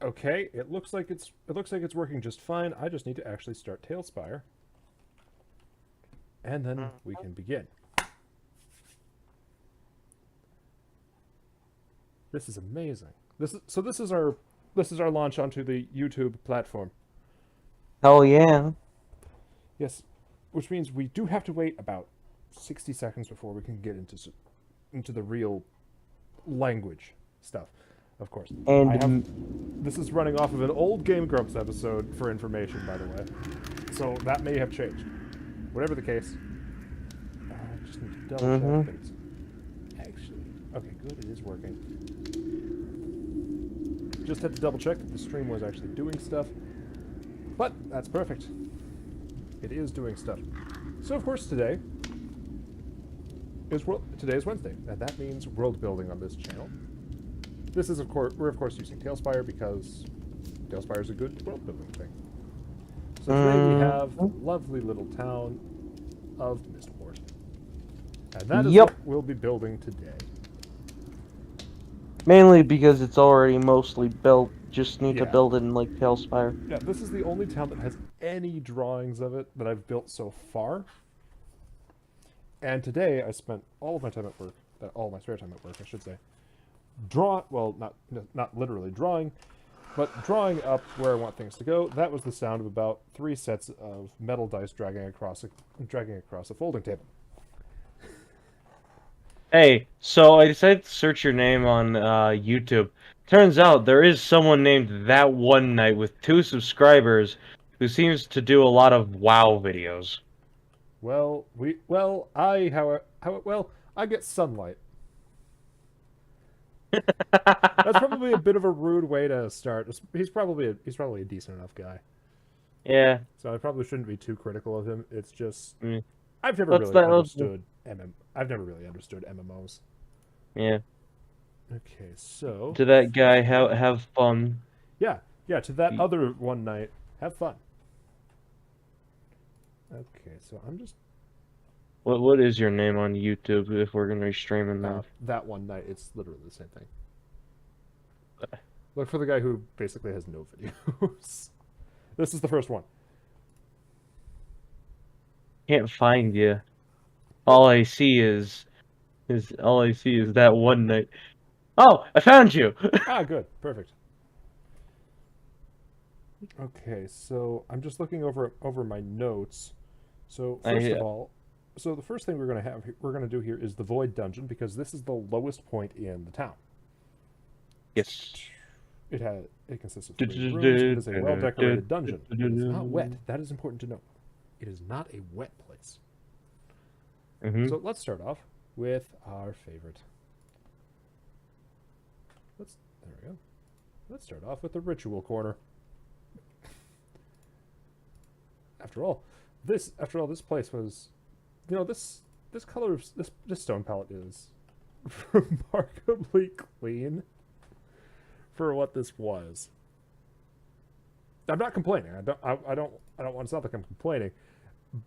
Okay, it looks like it's working just fine. I just need to actually start Tailspire, and then we can begin. This is amazing. This is our launch onto the YouTube platform. Hell yeah. Yes, which means we do have to wait about 60 seconds before we can get into the real language stuff. Of course, I And have. This is running off of an old Game Grumps episode for information, by the way, so that may have changed. Whatever the case, I just need to double check that it's actually okay. Good, it is working. Just had to double check that the stream was actually doing stuff, but that's perfect. It is doing stuff. So of course today is Wednesday, and that means world building on this channel. This is we're of course using Tailspire because Tailspire is a good world building thing. So today we have the lovely little town of Mistport, and that is yep. what we'll be building today. Mainly because it's already mostly built. Just need to Yeah. build it in like Tailspire. Yeah, this is the only town that has any drawings of it that I've built so far. And today I spent all of my time at work, all my spare time at work, I should say, not literally drawing, but drawing up where I want things to go. That was the sound of about 3 sets of metal dice dragging across a folding table. Hey, so I decided to search your name on YouTube. Turns out there is someone named That One Night with 2 subscribers who seems to do a lot of WoW videos. I get sunlight. That's probably a bit of a rude way to start. He's probably a decent enough guy. Yeah. So I probably shouldn't be too critical of him. It's just Mm. I've never Let's really not. understood I've never really understood MMOs. Yeah. Okay, so To that guy, have fun. yeah, to that other one night, have fun. Okay, so I'm just What is your name on YouTube if we're gonna be streaming that? that one night. It's literally the same thing. Look for the guy who basically has no videos. This is the first one. Can't find you. All I see is that one night. Oh, I found you. Ah, good, perfect. Okay, so I'm just looking over my notes. So first of all, so the first thing we're gonna do here is the Void Dungeon because this is the lowest point in the town. Yes. It consists of 3 rooms. It is a well-decorated dungeon. It is not wet. That is important to note. It is not a wet place. So let's start off with our favorite. There we go. Let's start off with the ritual corner. After all, this place was, this color of this stone palette is remarkably clean for what this was. I'm not complaining. I don't want to sound like I'm complaining,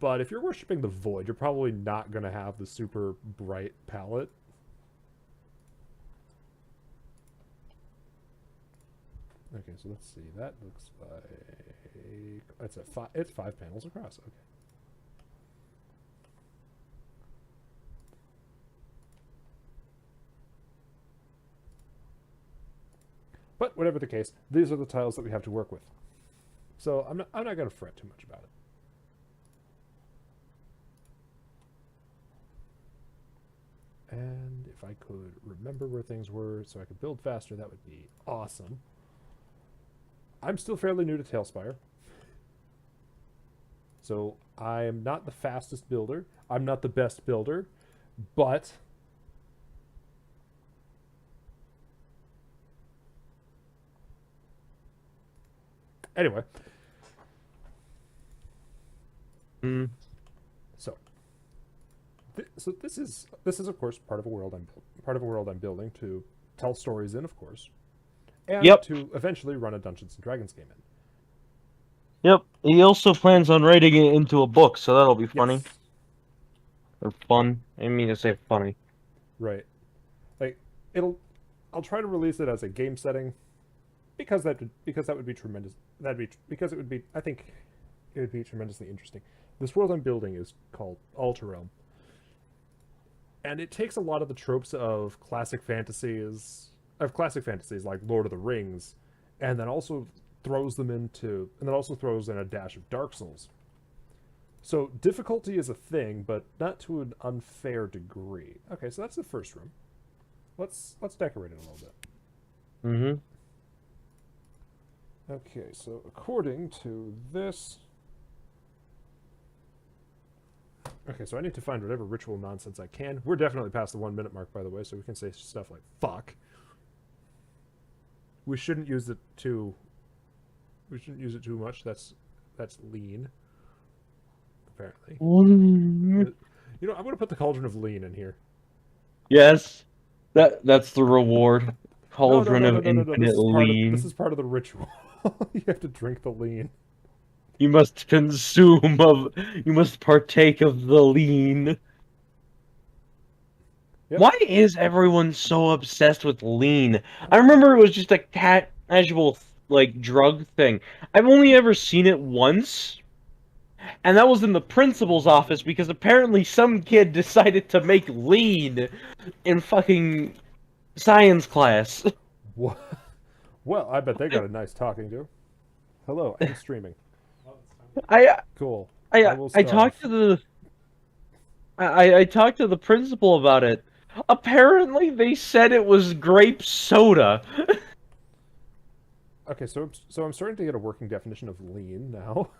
but if you're worshiping the void, you're probably not going to have the super bright palette. Okay, so let's see. That looks like it's 5 panels across. Okay. But whatever the case, these are the tiles that we have to work with. So I'm not going to fret too much about it. And if I could remember where things were so I could build faster, that would be awesome. I'm still fairly new to Tailspire. So I am not the fastest builder. I'm not the best builder, but anyway. So this is of course part of a world I'm building to tell stories in, of course, and to eventually run a Dungeons and Dragons game in. Yep. He also plans on writing it into a book, so that'll be funny. Yes. Or fun. I mean to say funny. Right. Like I'll try to release it as a game setting because that would be tremendous. That'd be because it would be. I think it would be tremendously interesting. This world I'm building is called Alter Realm, and it takes a lot of the tropes of classic fantasies like Lord of the Rings, and then also throws in a dash of Dark Souls. So difficulty is a thing, but not to an unfair degree. Okay, so that's the first room. Let's decorate it a little bit. Mm-hmm. Okay, so according to this... Okay, so I need to find whatever ritual nonsense I can. We're definitely past the 1 minute mark, by the way, so we can say stuff like fuck. We shouldn't use it too much. That's lean. Apparently. You know, I'm gonna put the Cauldron of Lean in here. Yes, that's the reward. Cauldron of No. infinite lean. This is part of the ritual. You have to drink the lean. You must you must partake of the lean. Yep. Why is everyone so obsessed with lean? I remember it was just a casual, like, drug thing. I've only ever seen it once, and that was in the principal's office because apparently some kid decided to make lean in fucking science class. What? Well, I bet they got a nice talking to. Hello, I'm streaming. Cool. I will I stop. talked to the I talked to the principal about it. Apparently, they said it was grape soda. Okay, so I'm starting to get a working definition of lean now.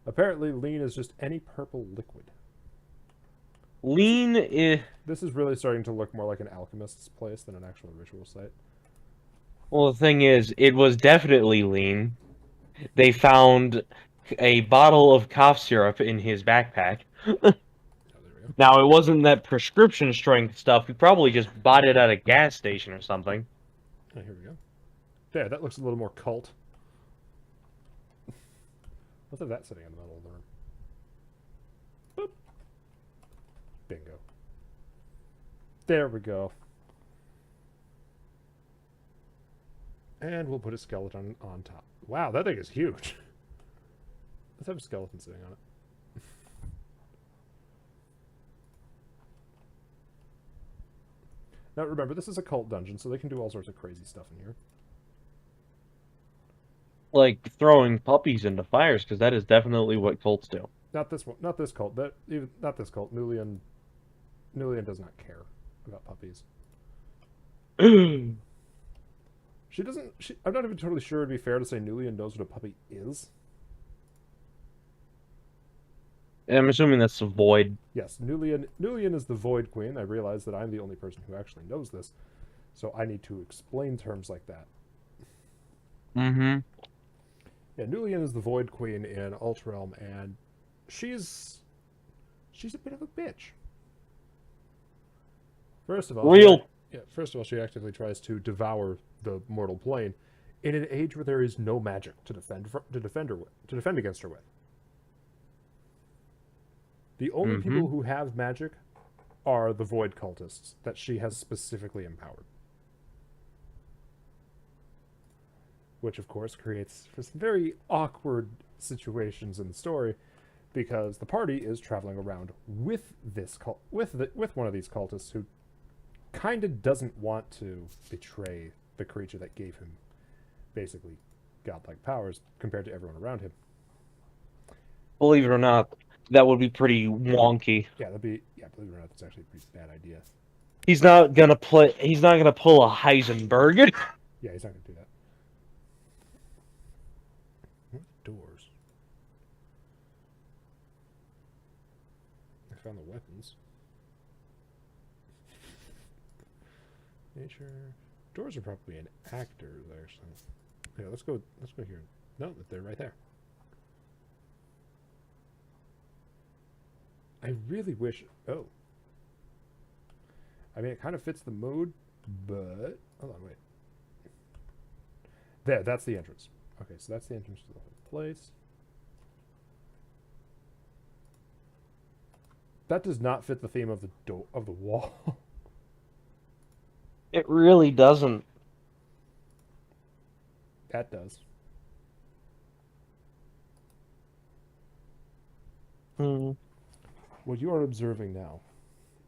Apparently, lean is just any purple liquid. Lean is... This is really starting to look more like an alchemist's place than an actual ritual site. Well, the thing is, it was definitely lean. They found a bottle of cough syrup in his backpack. Oh, there we go. Now, it wasn't that prescription strength stuff. He probably just bought it at a gas station or something. Oh, here we go. There, that looks a little more cult. Let's have that sitting in the middle of the room. Boop. Bingo. There we go. And we'll put a skeleton on top. Wow, that thing is huge. Let's have a skeleton sitting on it. Now remember, this is a cult dungeon, so they can do all sorts of crazy stuff in here. Like throwing puppies into fires, because that is definitely what cults do. Not this one. Not this cult. Not this cult. Nulian does not care about puppies. She doesn't. I'm not even totally sure it'd be fair to say Nulian knows what a puppy is. I'm assuming that's the void. Yes, Nulian is the Void Queen. I realize that I'm the only person who actually knows this, so I need to explain terms like that. Mm-hmm. Yeah, Nulian is the Void Queen in Alter Realm, and she's a bit of a bitch. First of all, she actively tries to devour the mortal plane in an age where there is no magic to defend against her with. The only people who have magic are the Void cultists that she has specifically empowered. Which, of course, creates some very awkward situations in the story, because the party is traveling around with one of these cultists who kind of doesn't want to betray the creature that gave him basically godlike powers compared to everyone around him. Believe it or not, that would be pretty wonky. Yeah, believe it or not, that's actually a pretty bad idea. He's not gonna pull a Heisenberg. Yeah, he's not gonna do that. What doors? I found the weapons. Nature. Doors are probably an actor there, so yeah, let's go here. No, they're right there. I really wish... Oh. I mean, it kind of fits the mood, but... Hold on, wait. There, that's the entrance. Okay, so that's the entrance to the whole place. That does not fit the theme of the wall. It really doesn't. Cat does. Hmm. What you are observing now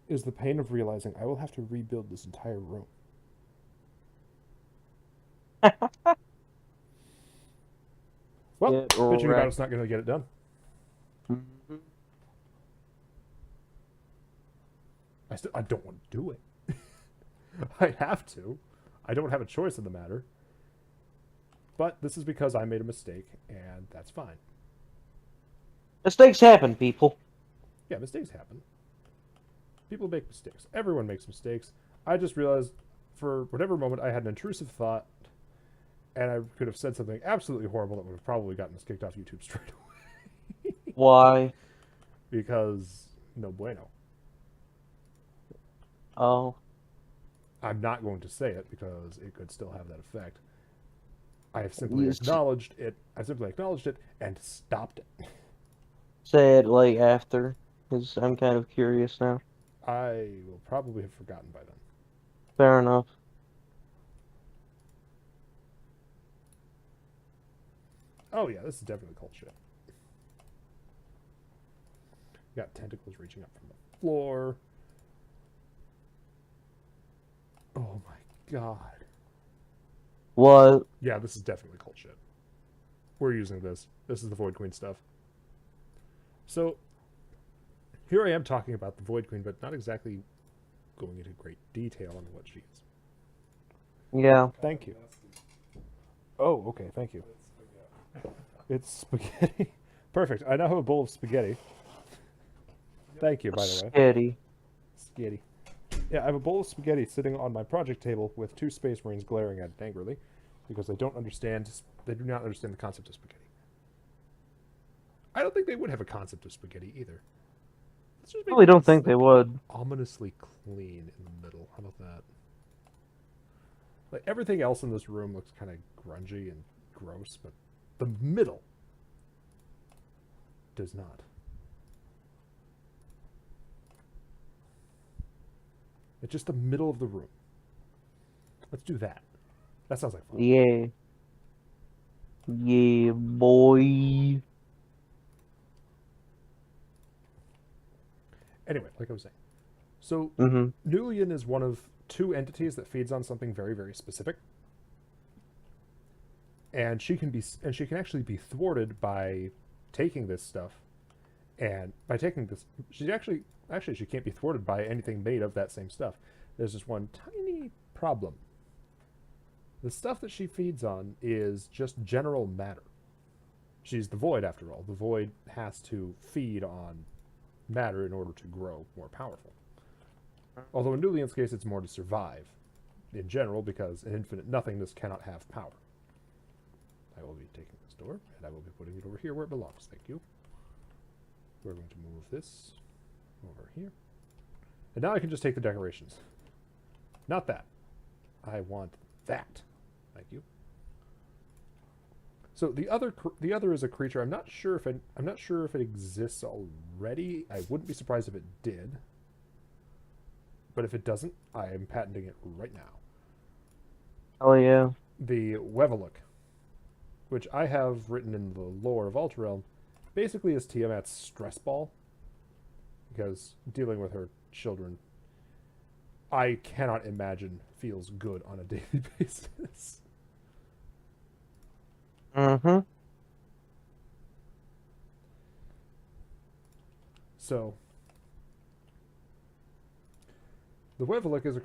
is the pain of realizing I will have to rebuild this entire room. Well, Get bitching about wrecked. it's not going to get it done. Mhm. I don't want to do it. I have to. I don't have a choice in the matter. But this is because I made a mistake, and that's fine. Mistakes happen, people. Yeah, mistakes happen. People make mistakes. Everyone makes mistakes. I just realized for whatever moment I had an intrusive thought, and I could have said something absolutely horrible that would have probably gotten us kicked off YouTube straight away. Why? Because no bueno. Oh. I'm not going to say it because it could still have that effect. I have simply You acknowledged it. I simply acknowledged it and stopped it. say it like after, because I'm kind of curious now. I will probably have forgotten by then. Fair enough. Oh yeah, this is definitely cold shit. You got tentacles reaching up from the floor. Oh my god. What? Yeah, this is definitely cold shit. We're using this. This is the Void Queen stuff. So, here I am talking about the Void Queen, but not exactly going into great detail on what she is. Yeah. Thank you. Oh, okay, thank you. It's spaghetti. Perfect. I now have a bowl of spaghetti. Thank you, by the way. Skitty. Spaghetti. Yeah, I have a bowl of spaghetti sitting on my project table with two Space Marines glaring at it angrily because they don't understand. They do not understand the concept of spaghetti. I don't think they would have a concept of spaghetti either. Let's just I make really don't this, think they would. ominously clean in the middle. How about that? Like everything else in this room looks kind of grungy and gross, but the middle does not. It's just the middle of the room. Let's do that. That sounds like fun. Yeah. Yeah, boy. Anyway, like I was saying. So, Mm-hmm. Nulian is one of two entities that feeds on something very, very specific. And she can actually be thwarted by taking this stuff. And by taking this, she can't be thwarted by anything made of that same stuff. There's just one tiny problem. The stuff that she feeds on is just general matter. She's the void, after all. The void has to feed on matter in order to grow more powerful. Although in Nulian's case, it's more to survive in general, because an infinite nothingness cannot have power. I will be taking this door, and I will be putting it over here where it belongs. Thank you. We're going to move this over here. And now I can just take the decorations. Not that. I want that. Thank you. So the other is a creature. I'm not sure if it exists already. I wouldn't be surprised if it did. But if it doesn't, I am patenting it right now. Oh yeah. The Weveluk, which I have written in the lore of Alterrealm, basically is Tiamat's stress ball. Because dealing with her children, I cannot imagine feels good on a daily basis. Mm-hmm. So the Weveluk is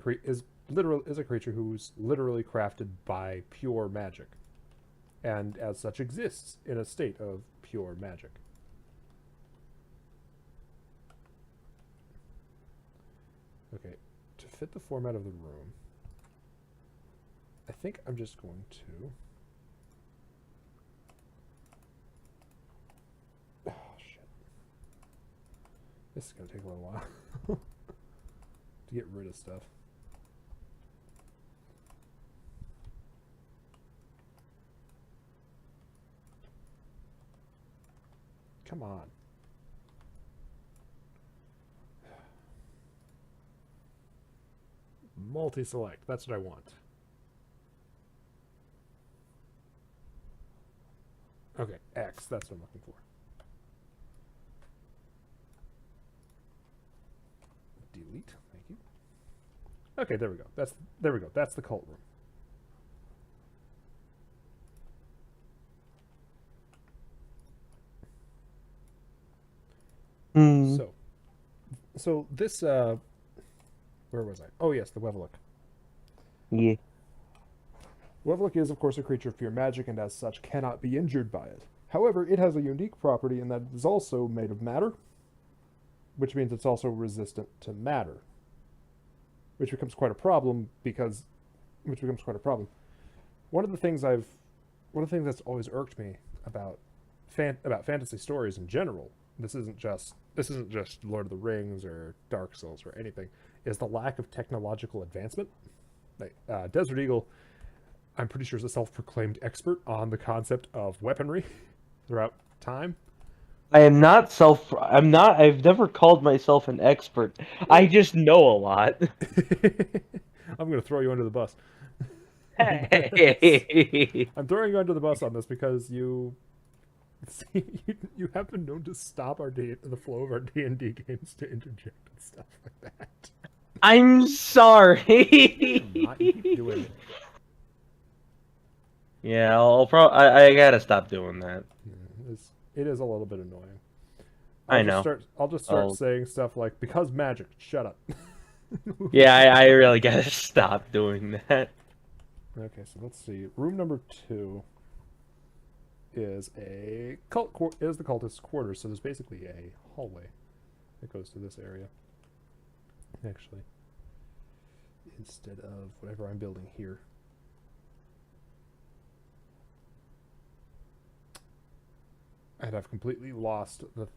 a creature who's literally crafted by pure magic, and as such exists in a state of pure magic. Okay, to fit the format of the room, I think I'm just going to... Oh, shit. This is going to take a little while to get rid of stuff. Come on. Multi-select. That's what I want. Okay, X. That's what I'm looking for. Delete. Thank you. Okay, there we go. There we go. That's the cult room. Hmm. So this where was I? Oh yes, the Weveluk. Yeah. Weveluk is, of course, a creature of pure magic, and as such cannot be injured by it. However, it has a unique property in that it is also made of matter, which means it's also resistant to matter, which becomes quite a problem One of the things that's always irked me about fantasy stories in general. This isn't just Lord of the Rings or Dark Souls or anything. Is the lack of technological advancement. Like, Desert Eagle, I'm pretty sure, is a self-proclaimed expert on the concept of weaponry throughout time. I'm not. I've never called myself an expert. I just know a lot. I'm going to throw you under the bus. Hey. I'm throwing you under the bus on this because you have been known to stop the flow of our D&D games to interject and stuff like that. I'm sorry. Not, you keep doing it. Yeah, I gotta stop doing that. Yeah, it is a little bit annoying. I know. I'll just start saying stuff like, because magic, shut up. Yeah, I really gotta stop doing that. Okay, so let's see. Room number 2 is the cultist's quarters, so there's basically a hallway that goes to this area. Actually, instead of whatever I'm building here. And I've completely lost the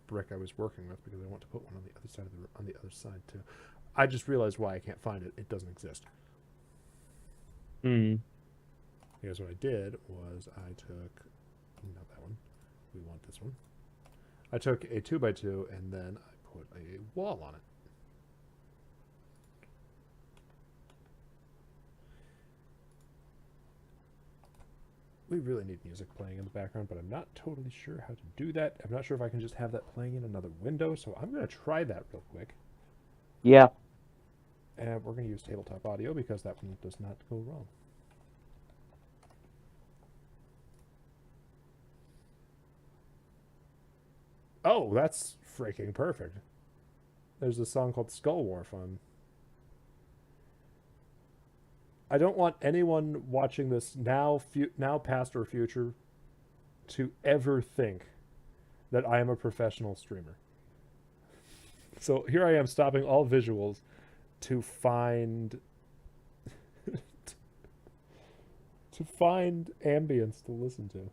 brick I was working with because I want to put one on the other side too. I just realized why I can't find it. It doesn't exist. Because what I did was I took, not that one, we want this one. I took a 2x2 and then I put a wall on it. We really need music playing in the background, but I'm not totally sure how to do that. I'm not sure if I can just have that playing in another window, so I'm going to try that real quick. Yeah. And we're going to use tabletop audio because that one does not go wrong. Oh, that's freaking perfect. There's a song called Skull Wharf on. I don't want anyone watching this now, past or future, to ever think that I am a professional streamer. So here I am stopping all visuals to find ambience to listen to.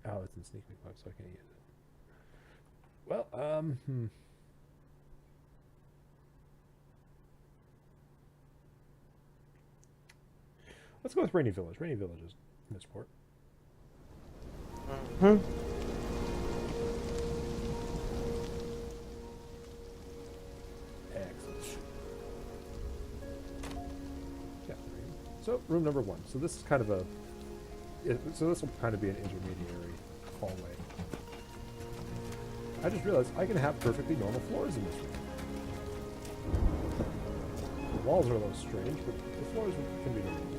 Oh, it's in Sneak Peek mode, so I can't use it. Well, Let's go with Rainy Village. Rainy Village is Misport. Excellent. Yeah. So room number 1. So this is kind of so this will kind of be an intermediary hallway. I just realized I can have perfectly normal floors in this room. The walls are a little strange, but the floors can be normal.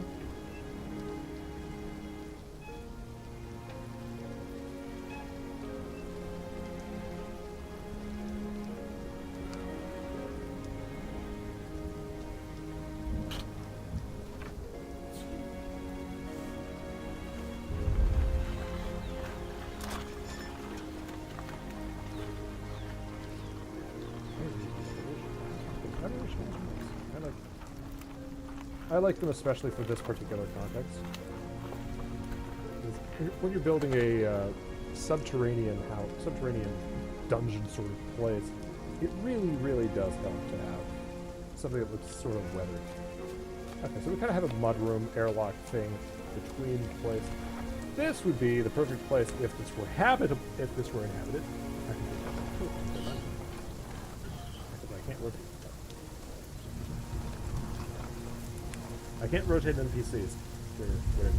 I like them especially for this particular context. When you're building a subterranean dungeon sort of place, it really, really does help to have something that looks sort of weathered. Okay, so we kind of have a mudroom airlock thing between the place. This would be the perfect place if this were inhabited. I can do that. Because I can't look at it. I can't rotate NPCs. They're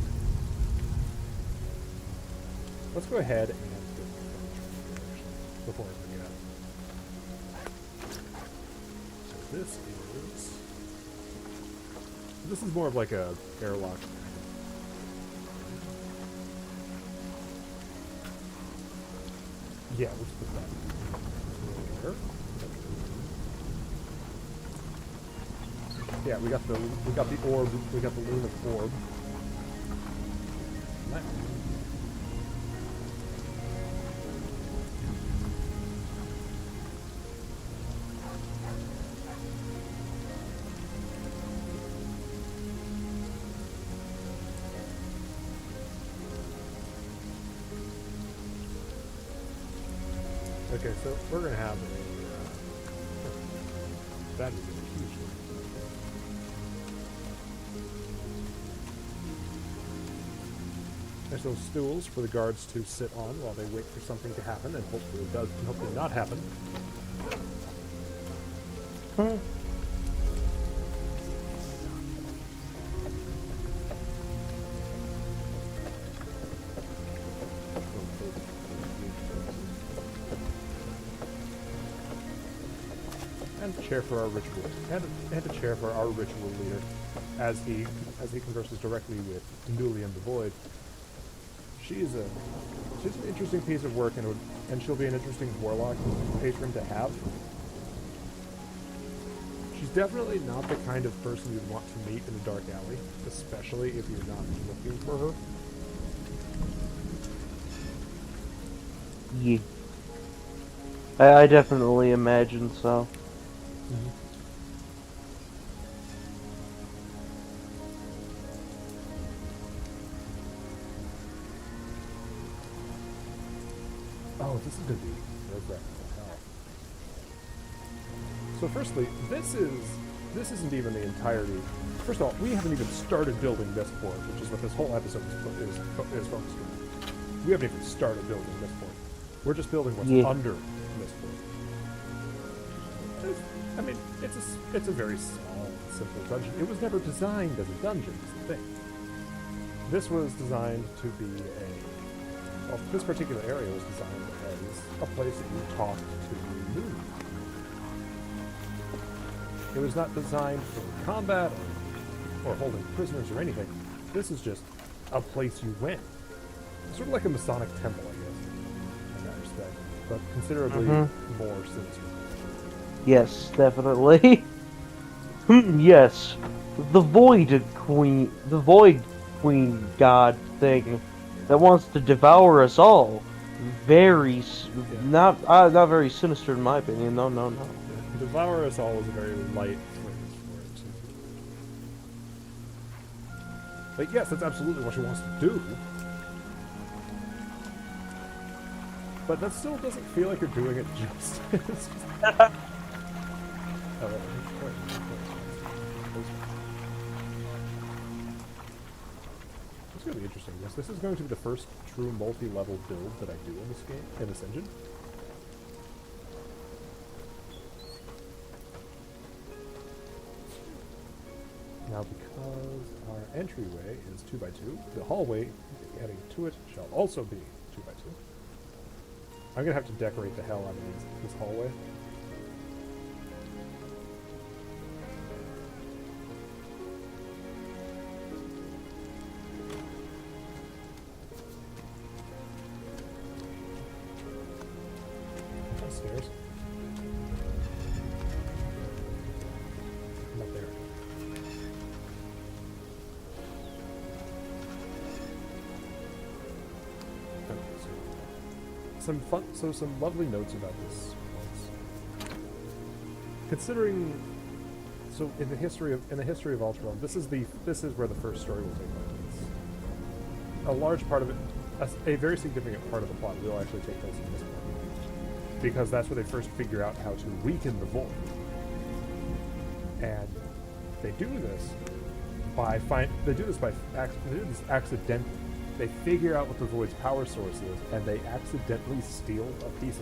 Let's go ahead and before I forget. So this is more of like a airlock. Yeah, let's put that there. Yeah, we got the orb, we got the lunar orb. Nice. Okay, so we're gonna have a that is a huge one. There's those stools for the guards to sit on while they wait for something to happen, and hopefully it does, and hopefully not happen. And a chair for our ritual, and a chair for our ritual leader, as he converses directly with Ndulian the Void. She's an interesting piece of work, and she'll be an interesting warlock patron to have. She's definitely not the kind of person you'd want to meet in a dark alley, especially if you're not looking for her. Yeah. I definitely imagine so. Mm-hmm. Oh, this is going to be nerve-wracking as hell. So firstly, this isn't even the entirety. First of all, we haven't even started building this port, which is what this whole episode is focused on. We haven't even started building this port. We're just building what's under this port. I mean, it's a very small, simple dungeon. It was never designed as a dungeon, is the thing. This was designed to be well, this particular area was designed as a place that you talk to the moon. It was not designed for combat or holding prisoners or anything. This is just a place you went. Sort of like a Masonic temple, I guess, in that respect, but considerably more sinister. Yes, definitely. Yes, the Void Queen God thing that wants to devour us all. Very, not very sinister in my opinion. No. Devour us all is a very light phrase for it. But yes, that's absolutely what she wants to do. But that still doesn't feel like you're doing it justice. It's going to be interesting. This is going to be the first true multi-level build that I do in this game, in this engine. Now, because our entryway is 2x2, the hallway adding to it shall also be 2x2. I'm going to have to decorate the hell out of this hallway. Stairs. Not there. Okay, some lovely notes about this place. Considering, so in the history of Ultron, this is where the first story will take place. A large part of it, a very significant part of the plot will actually take place in this part. Because that's where they first figure out how to weaken the Void. And they do this accidentally. They figure out what the Void's power source is, and they accidentally steal a piece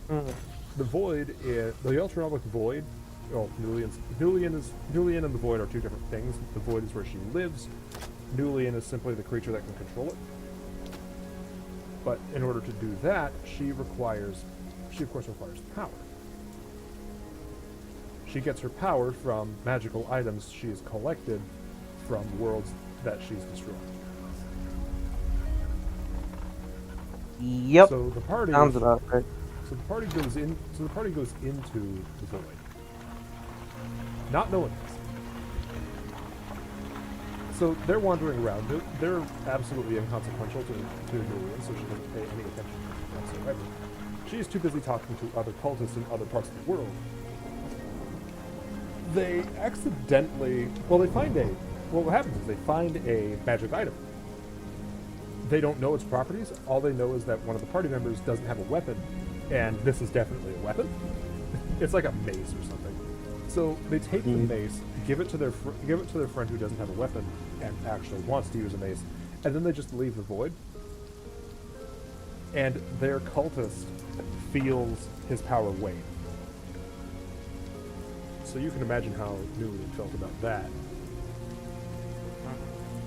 of it. The Void, the ultrasonic Void, well, Nulian and the Void are two different things. The Void is where she lives. Nulian is simply the creature that can control it. But in order to do that, she of course requires power. She gets her power from magical items she has collected from worlds that she's destroyed. Yep. So the party Sounds about right. So the party goes into the void, not knowing this. So they're wandering around. They're absolutely inconsequential to Nulian, so she doesn't pay any attention whatsoever. She's too busy talking to other cultists in other parts of the world. They accidentally, what happens is they find a magic item. They don't know its properties. All they know is that one of the party members doesn't have a weapon, and this is definitely a weapon. It's like a mace or something. So they take the mace, give it to their friend who doesn't have a weapon and actually wants to use a mace, and then they just leave the void. And their cultist feels his power wane. So you can imagine how Nulian felt about that.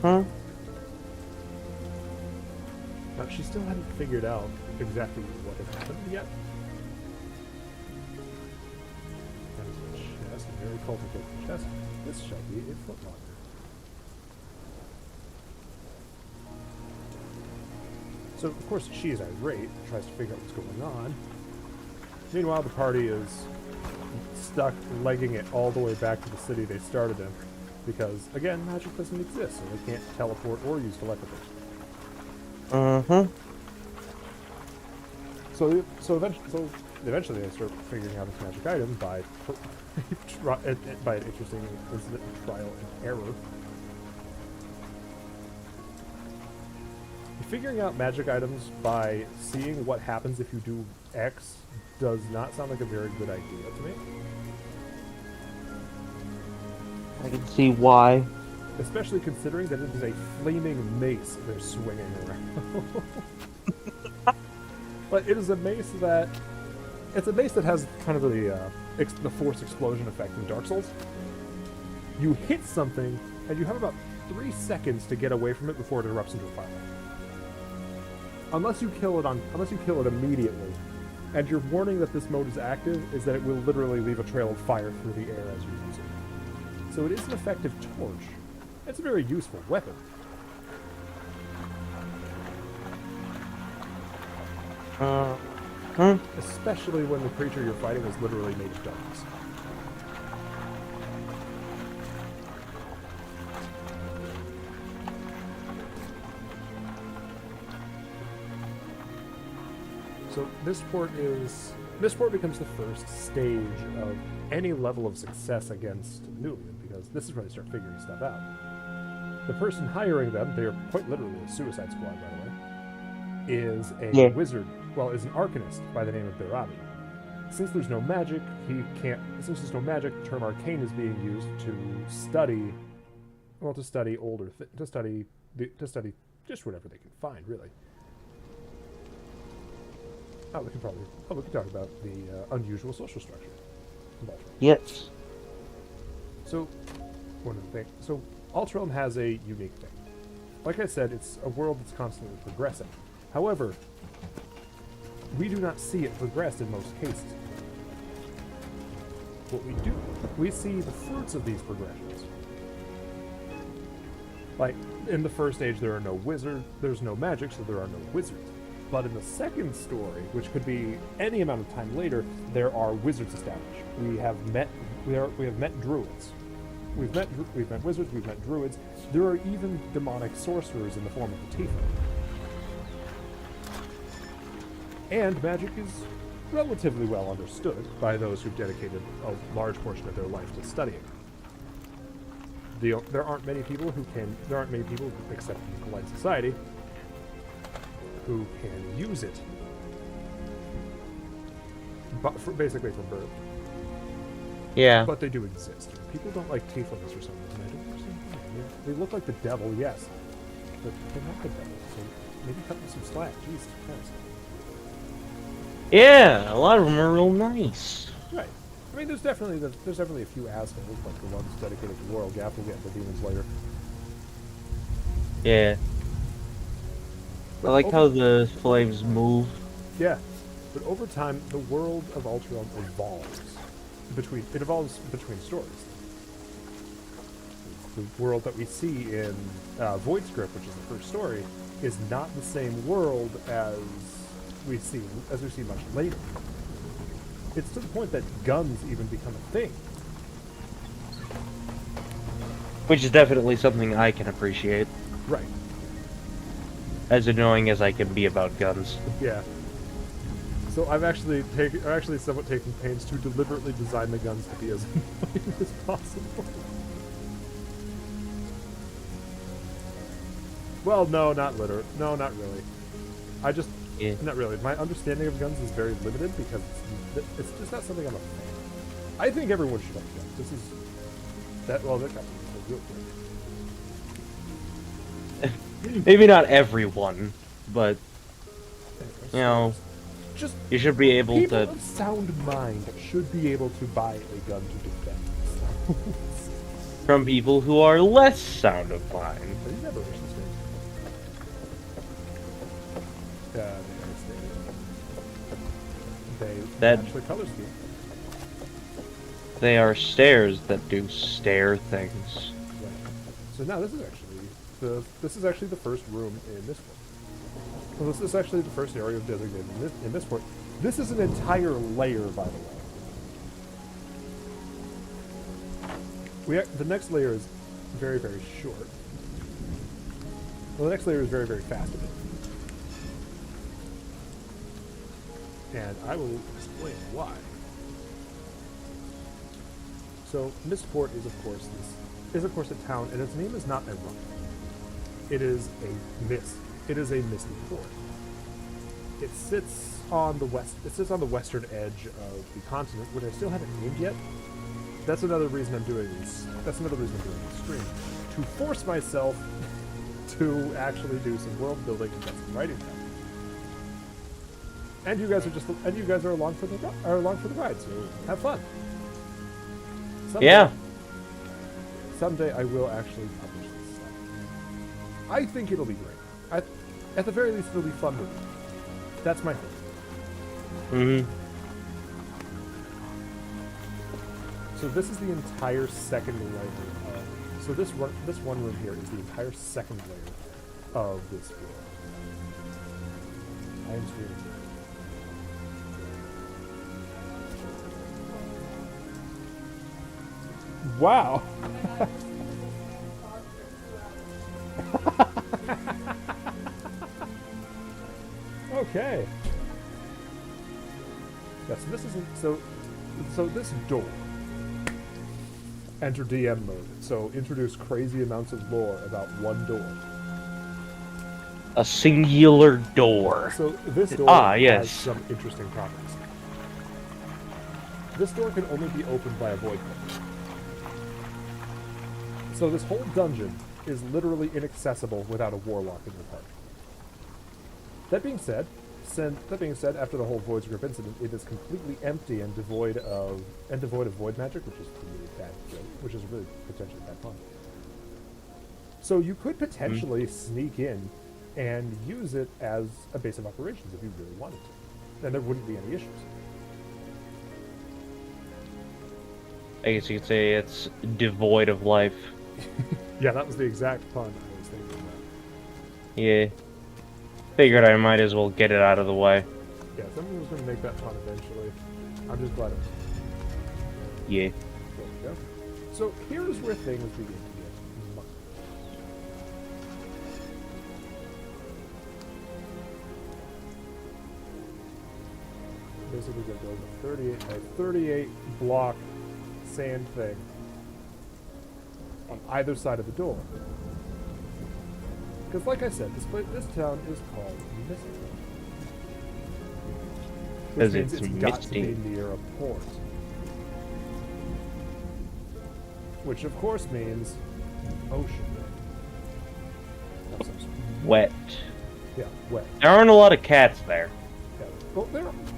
Huh? Now, she still hadn't figured out exactly what had happened yet. That is a chest, a very cultivated chest. This shall be a footlocker. So, of course, she is irate, tries to figure out what's going on. Meanwhile, the party is stuck legging it all the way back to the city they started in. Because, again, magic doesn't exist, so they can't teleport or use telepathy. So eventually they start figuring out this magic item by an interesting incident of trial and error. Figuring out magic items by seeing what happens if you do X does not sound like a very good idea to me. I can see why. Especially considering that it is a flaming mace they're swinging around. But it is a mace that... It's a mace that has kind of the force explosion effect in Dark Souls. You hit something, and you have about 3 seconds to get away from it before it erupts into a fireball. Unless you kill it immediately. And your warning that this mode is active is that it will literally leave a trail of fire through the air as you use it. So it is an effective torch. It's a very useful weapon. Especially when the creature you're fighting is literally made of darkness. So this port becomes the first stage of any level of success against Nulian, because this is where they start figuring stuff out. The person hiring them, they are quite literally a suicide squad, by the way, is a wizard, is an arcanist by the name of Birabi. Since there's no magic, since there's no magic, the term arcane is being used to study just whatever they can find, really. We can talk about the unusual social structure. Yes. So, one of the things. So, Alterrealm has a unique thing. Like I said, it's a world that's constantly progressing. However, we do not see it progress in most cases. What we do, we see the fruits of these progressions. Like, in the first age, there's no magic, so there are no wizards. But in the second story, which could be any amount of time later, there are wizards established. We have met druids. We've met wizards. We've met druids. There are even demonic sorcerers in the form of the Tifa. And magic is relatively well understood by those who've dedicated a large portion of their life to studying. There aren't many people except in polite society, who can use it, but basically from birth. Yeah. But they do exist. People don't like tieflings for some reason. I don't understand why. They look like the devil, yes, but they're not the devil. So maybe cut them some slack. Jesus Christ. Yeah, a lot of them are real nice. Right. I mean, there's definitely a few assholes like the ones dedicated to Royal Gap will get into demons later. Yeah. I like how the flames move. Yeah, but over time, the world of Ultron evolves between stories. The world that we see in Void Script, which is the first story, is not the same world as we see much later. It's to the point that guns even become a thing. Which is definitely something I can appreciate. Right. As annoying as I can be about guns. Yeah. So I've actually somewhat taken pains to deliberately design the guns to be as annoying as possible. Well, no, not literally. No, not really. Not really. My understanding of guns is very limited because it's just not something I'm a fan of. I think everyone should have guns. This is that. Well, that got me real quick. Maybe not everyone, but you know, just you should be able people to. of sound mind should be able to buy a gun to defend themselves. From people who are less sound of mind. But you never wish this they actually color scheme. They are stairs that do stair things. Right. So now this is actually the first room in this one. Well, this is actually the first area designated in this one. This is an entire layer, by the way. The next layer is very, very short. Well, the next layer is very, very fast a bit. And I will explain why. So Mistport is of course a town, and its name is not ironic. It is a mist. It is a misty port. It sits on the western edge of the continent, which I still haven't named yet. That's another reason I'm doing this. That's another reason I'm doing this stream, to force myself to actually do some world building and get some writing done. And you guys are along for the ride, so have fun. Someday I will actually publish this stuff. I think it'll be great. At the very least, it'll be fun with me. That's my hope. Mm-hmm. So this is the entire second layer of... So this one room here is the entire second layer of this world. I am streaming. Wow. Okay. Yeah, so this isn't so this door. Enter DM mode. So introduce crazy amounts of lore about one door. A singular door. So this door has some interesting properties. This door can only be opened by a void code. So this whole dungeon is literally inaccessible without a warlock in your party. That being said, after the whole Void Script incident, it is completely empty and devoid of void magic, which is really bad, which is really potentially bad fun. So you could potentially sneak in and use it as a base of operations if you really wanted to, and there wouldn't be any issues. I guess you could say it's devoid of life. Yeah, that was the exact pun I was thinking about. Yeah. Figured I might as well get it out of the way. Yeah, someone was going to make that pun eventually. I'm just glad it was. Yeah. There we go. So here's where things begin to get mucky. Basically going to build a 38 block sand thing on either side of the door. Because, like I said, this town is called Misty. Which means it's got to be near a port. Which, of course, means ocean. Wet. Yeah, wet. There aren't a lot of cats there. Yeah. Well,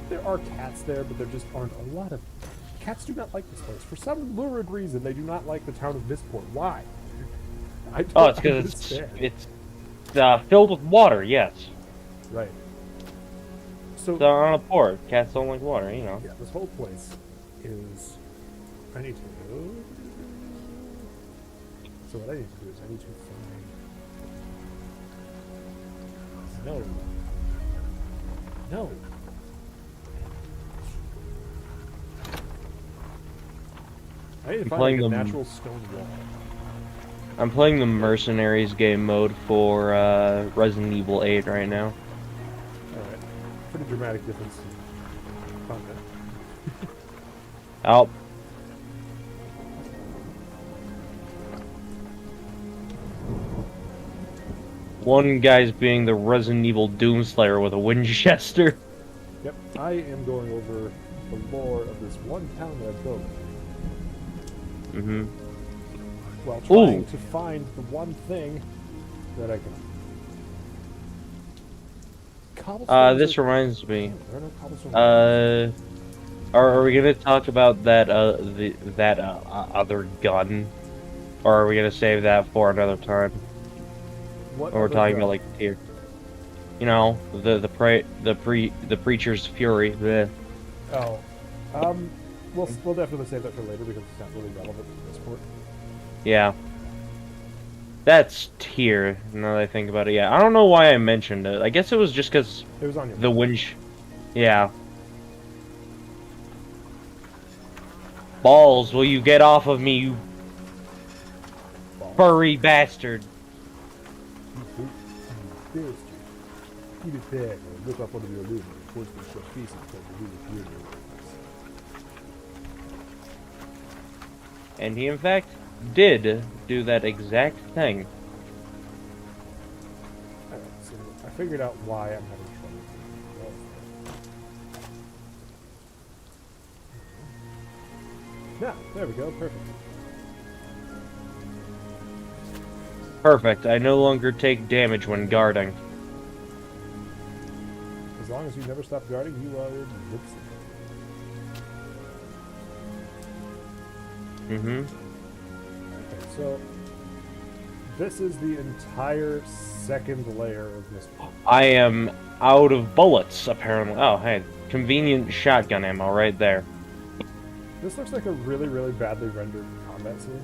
there are cats there, but there just aren't a lot of cats do not like this place. For some lurid reason, they do not like the town of Mistport. Why? I don't Oh, it's because understand. it's filled with water. Yes. Right. So It's on a port. Cats don't like water, you know. yeah, this whole place is. I need to. So what I need to do is I need to find. No. No. I need to I'm find playing like, a them- natural stone wall. I'm playing the Mercenaries game mode for Resident Evil 8 right now. Alright. Pretty dramatic difference in content. Oh, one guy's being the Resident Evil Doomslayer with a Winchester. Yep, I am going over the lore of this one town that I built Mm-hmm. while trying Ooh. to find the one thing that I can. Cobblestones This are- reminds me. There are no cobblestone. Are we gonna talk about that other gun, or are we gonna save that for another time? What Or we're other talking gun? about like tier. You know, the preacher's fury. Bleh. Oh, we'll definitely save that for later because it's not really relevant at this point. Yeah. That's tier. Now that I think about it, yeah. I don't know why I mentioned it. I guess it was just because It was on your. the winch. Yeah. Balls, will you get off of me, you ball. furry bastard? Thirsty. Eat it there and look up one of your loom and force the short pieces because you really feel And he, in fact, did do that exact thing. Alright, so I figured out why I'm having trouble. Yeah, there we go, perfect. Perfect. I no longer take damage when guarding. As long as you never stop guarding, you are in good stead. Mm-hmm. Okay, so this is the entire second layer of this. I am out of bullets, apparently. Oh, hey. Convenient shotgun ammo right there. This looks like a really, really badly rendered combat scene.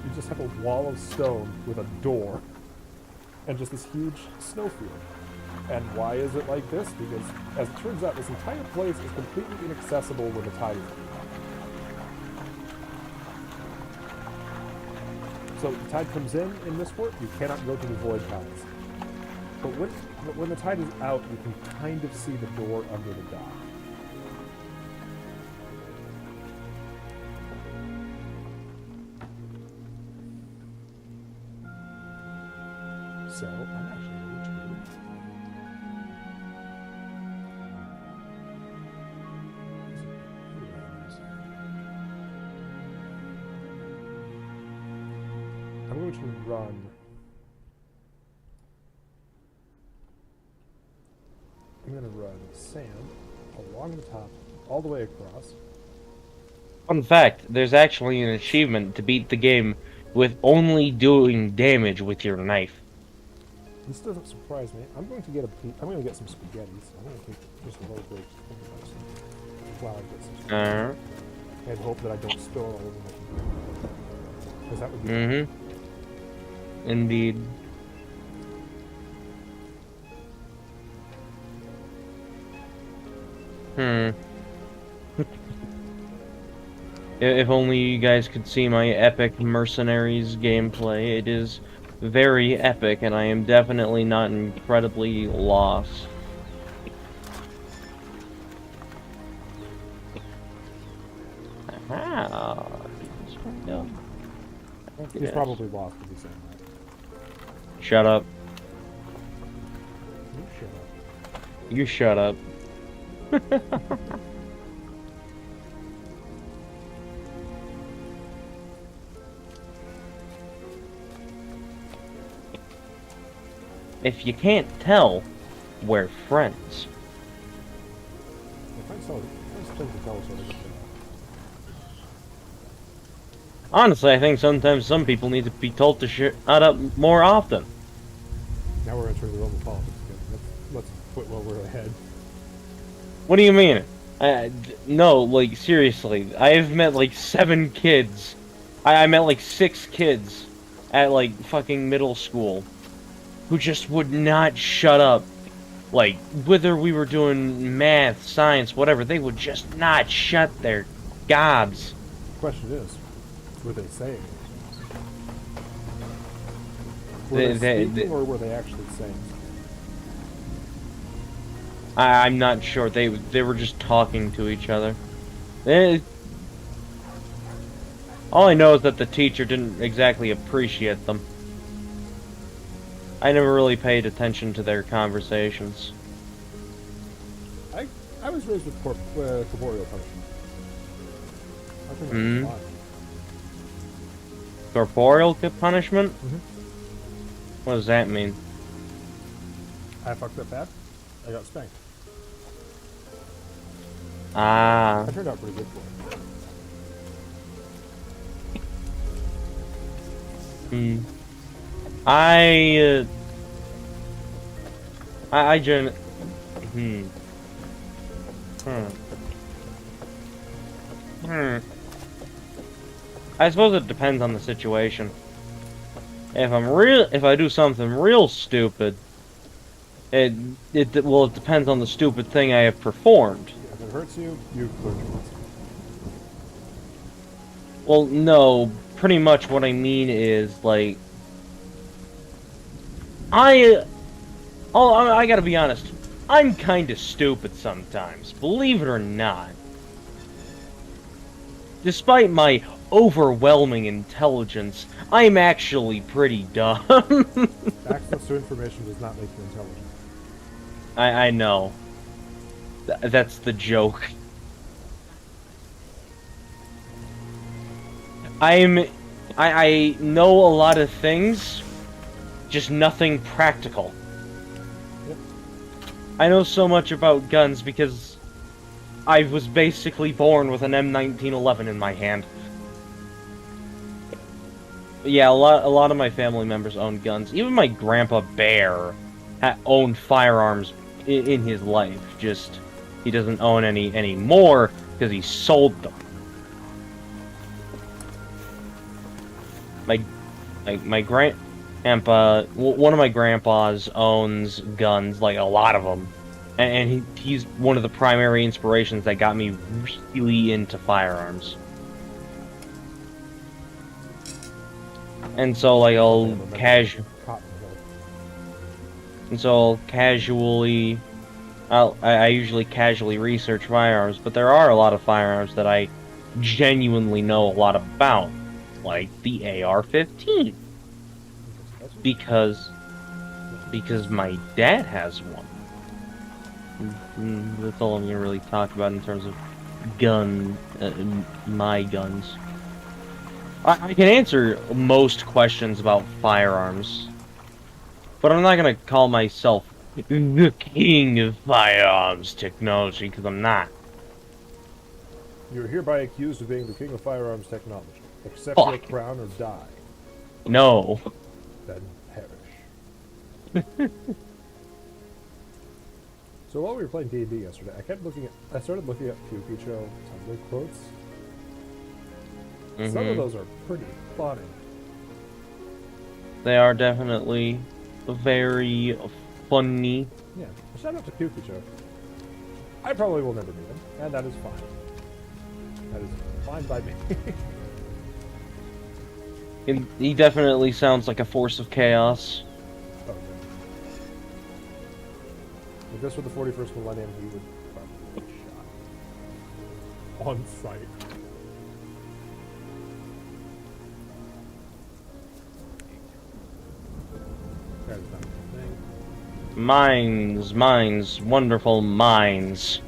You just have a wall of stone with a door and just this huge snowfield. And why is it like this? Because, as it turns out, this entire place is completely inaccessible when the tide is out. So the tide comes in this fort, you cannot go to the void tides. But when the tide is out, you can kind of see the door under the dock. So I'm actually going to. I'm going to run. I'm going to run sand along the top, all the way across. Fun fact, there's actually an achievement to beat the game with only doing damage with your knife. This doesn't surprise me. I'm going to get I'm going to get some spaghetti. So I'm going to take just a little break while I get some spaghetti. And hope that I don't spill all over my computer. Because that would be. Mm-hmm. Indeed. If only you guys could see my epic Mercenaries gameplay. It is very epic, and I am definitely not incredibly lost. Ah, He's probably lost to be saying that. Shut up. You shut up. You shut up. If you can't tell, we're friends. My friends tend to tell us what they Honestly, I think sometimes some people need to be told to shut up more often. Now we're entering the realm of politics again. Let's quit while we're ahead. What do you mean? No, like, seriously. I've met, like, 7 kids. I met, like, 6 kids at, like, fucking middle school who just would not shut up. Like, whether we were doing math, science, whatever, they would just not shut their gobs. The question is, were they saying it? Were they speaking, or were they actually saying something? I'm not sure. They were just talking to each other. All I know is that the teacher didn't exactly appreciate them. I never really paid attention to their conversations. I was raised with corporeal punishment. I think Hmm? that's fine. Corporeal punishment? Mhm. What does that mean? I fucked up bad. I got spanked. Ah. I turned out pretty good for it. Hmm. I gen. Hmm. I suppose it depends on the situation. If I do something real stupid, it depends on the stupid thing I have performed. If it hurts you, you've learned your lesson. Well, no, pretty much what I mean is, like, I gotta be honest, I'm kinda stupid sometimes, believe it or not. Despite my overwhelming intelligence, I'm actually pretty dumb. Access to information does not make you intelligent. I know. That's the joke. I know a lot of things, just nothing practical. Yep. I know so much about guns because I was basically born with an M1911 in my hand. Yeah, a lot of my family members own guns. Even my grandpa Bear owned firearms in his life. Just he doesn't own any anymore because he sold them. My grandpa, one of my grandpas owns guns, like a lot of them, and he's one of the primary inspirations that got me really into firearms. And so, like, I usually casually research firearms, but there are a lot of firearms that I genuinely know a lot about, like the AR-15, because my dad has one. That's all I'm gonna really talk about in terms of my guns. I can answer most questions about firearms, but I'm not gonna call myself the king of firearms technology, because I'm not. You are hereby accused of being the king of firearms technology. Accept Fuck. your crown or die. No. Then perish. So while we were playing D&D yesterday, I started looking at Pukicho Tumblr quotes. Some of those are pretty funny. They are definitely very funny. Yeah, shout out to Pukicho. I probably will never meet him, and that is fine. That is fine by me. He definitely sounds like a force of chaos. Okay. I guess for the 41st millennium, he would probably be shot on sight. That is not a thing. Mines, wonderful mines.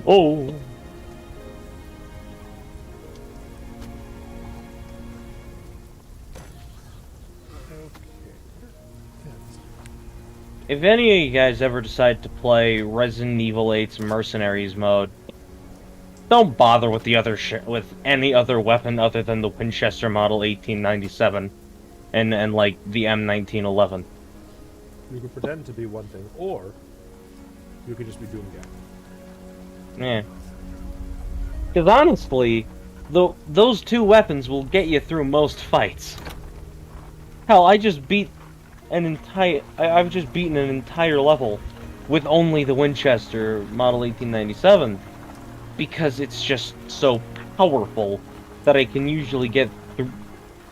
Oh. if any of you guys ever decide to play Resident Evil 8's Mercenaries mode, don't bother with with any other weapon other than the Winchester Model 1897 and like the M1911. You could pretend to be one thing, or you could just be Doom Guy. Yeah. Because honestly, those two weapons will get you through most fights. Hell, I've just beaten an entire level with only the Winchester Model 1897 because it's just so powerful that I can usually get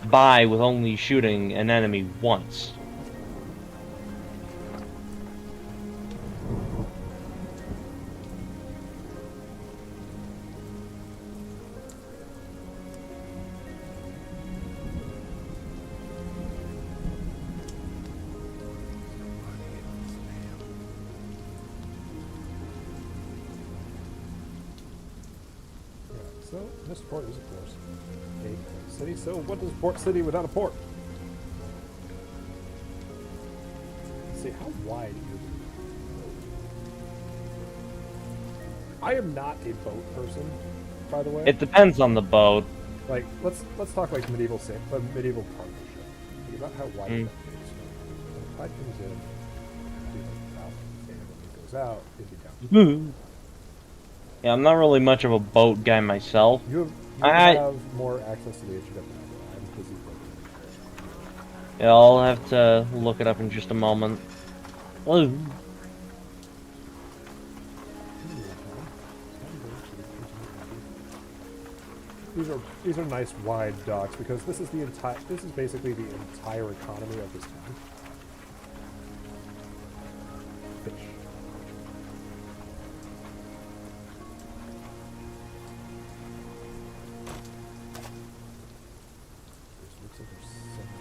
by with only shooting an enemy once. So, this port is, of course, a city. So, what is a port city without a port? Let's see, how wide is it? I am not a boat person, by the way. It depends on the boat. Like, let's talk like medieval medieval partnership. Think about how wide that is. When the tide comes in, it goes out, and when it goes out, it'd be down. Yeah, I'm not really much of a boat guy myself. You have more access to the HW now. I'm busy building. Yeah, I'll have to look it up in just a moment. Oh. These are nice wide docks because this is basically the entire economy of this town. Fish. Looks like there's seven.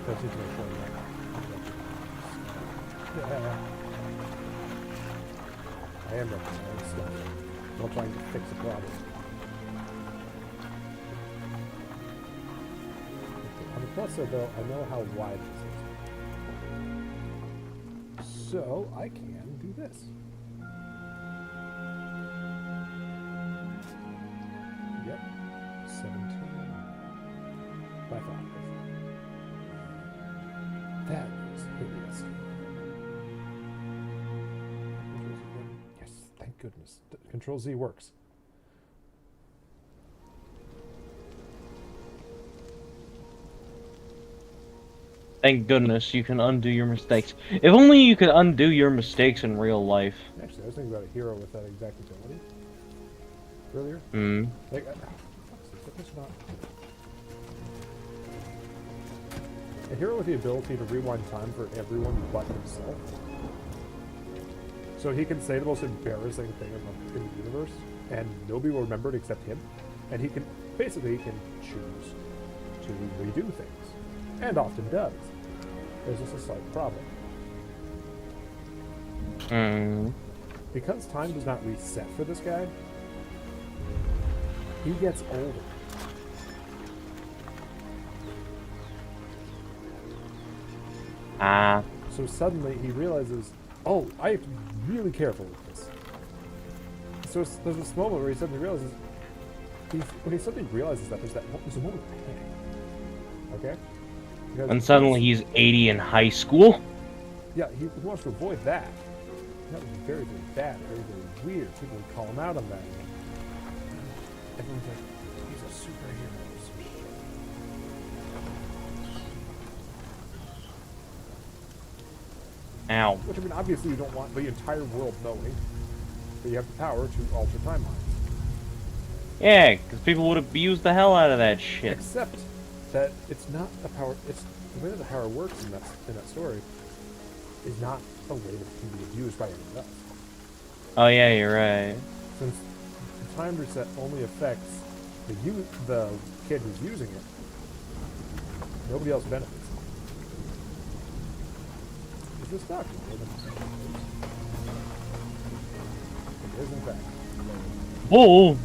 That's into my phone now. Yeah. I am reconciling stuff. While trying to fix a problem. On the plus side though, I know how wide this is. So I can do this. Yep. 17 by 5. That is hideous. Yes, thank goodness. Control Z works. Thank goodness you can undo your mistakes. If only you could undo your mistakes in real life. Actually, I was thinking about a hero with that exact ability earlier. Hmm. Like, that's not. A hero with the ability to rewind time for everyone but himself. So he can say the most embarrassing thing in the universe, and nobody will remember it except him. And he can choose to redo things, and often does. There's just a slight problem. Because time does not reset for this guy, he gets older. So suddenly he realizes, oh, I have to be really careful with this. So there's this moment where he suddenly realizes, when he suddenly realizes that, there's a moment of panic. Okay? Because And suddenly he's 80 in high school? yeah, he wants to avoid that. That would be very, very bad, very, very weird. People would call him out on that. Everyone's like, he's a superhero or some shit. Ow. Which, I mean, obviously you don't want the entire world knowing, but you have the power to alter timelines. Yeah, because people would abuse the hell out of that shit. Except that it's not a power. It's the way that the power works in that story is not a way that can be abused by anyone else. Oh yeah, you're right. Since the time reset only affects the kid who's using it, nobody else benefits. Is this doctor? It is in fact. Whoa!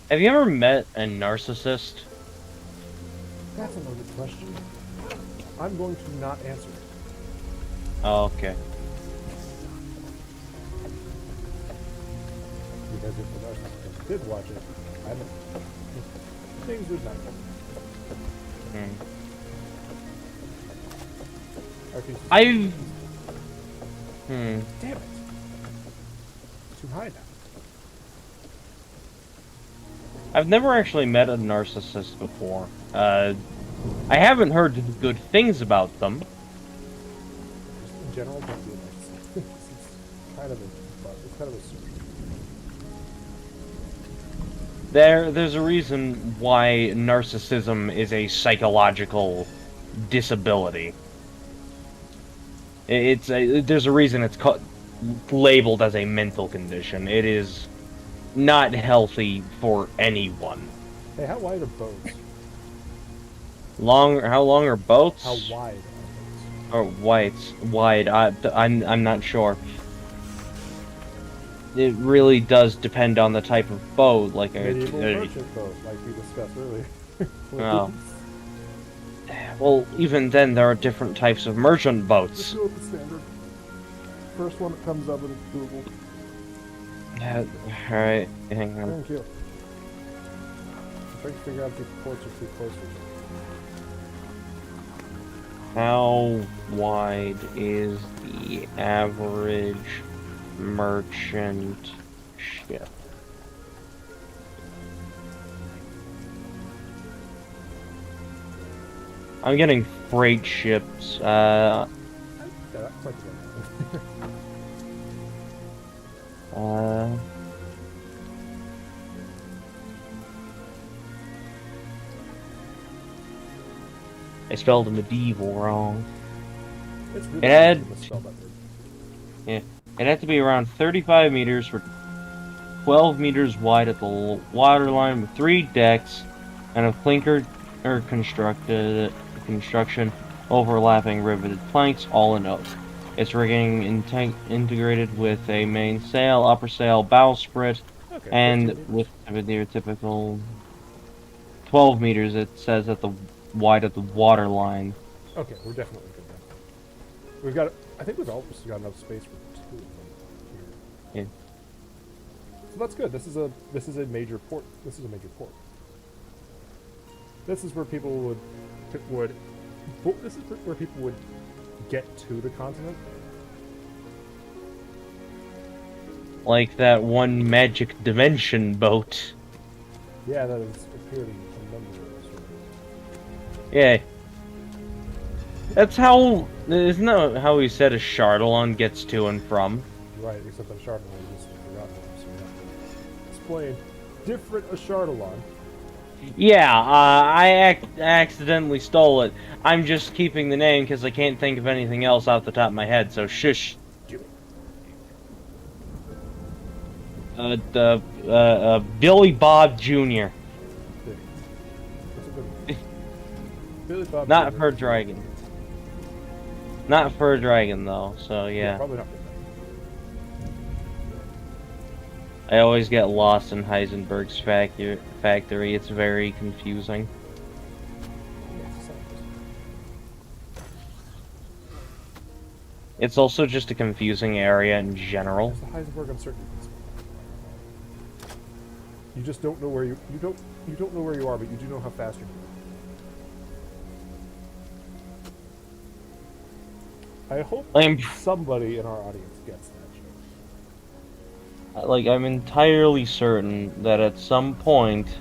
Have you ever met a narcissist? That's a loaded question. I'm going to not answer it. Oh, okay. Because if the narcissist did watch it, I don't. Things would not go. Hmm. Okay, I've... Hmm. damn it! It's too high now. I've never actually met a narcissist before. I haven't heard good things about them. Just in general, don't be a narcissist. It's kind of a surge. There's a reason why narcissism is a psychological disability. There's a reason it's labeled as a mental condition. It is not healthy for anyone. Hey, how wide are boats? How long are boats? How wide are boats? Or wide. I'm not sure. It really does depend on the type of boat. Like Medieval merchant boat, like we discussed earlier. Oh. Well, even then, there are different types of merchant Let's boats. go with the standard. First one that comes up and it's doable. Alright, hang on. Thank you. I'm trying to figure out if the ports are too close to each other. How wide is the average merchant ship? I'm getting freight ships. Yeah, that's like the I spelled medieval wrong. It's really It had- hard to misspell that word. Yeah, it had to be around 35 meters for 12 meters wide at the waterline with 3 decks and a clinker or construction overlapping riveted planks, all in oak. Its rigging integrated with a main sail, upper sail, bowsprit, Okay, and 15 with their typical 12 meters. It says at the wide at the waterline. Okay, we're definitely good now. We've got. I think we've almost got enough space for 2 of them here. Yeah. So that's good. This is a major port. This is a major port. This is where people would. This is where people would get to the continent. Like that one magic dimension boat. Yeah, that has appeared in a number of those. Yeah. That's how... Isn't that how we said a Chardalon gets to and from? Right, except that Chardalon just forgot them, so we have to explain. Different a Chardalon. Yeah, I accidentally stole it. I'm just keeping the name because I can't think of anything else off the top of my head, so shush. Jimmy. Billy Bob Jr. That's a good one. Billy Bob. Not Jr. for dragon. Not for a dragon, though, so yeah. Probably not for that. I always get lost in Heisenberg's factory. It's very confusing. Yeah, it's a scientist. It's also just a confusing area in general. There's the Heisenberg uncertainty. You just don't know where you don't know where you are, but you do know how fast you're moving. I hope somebody in our audience gets that joke. Like, I'm entirely certain that at some point,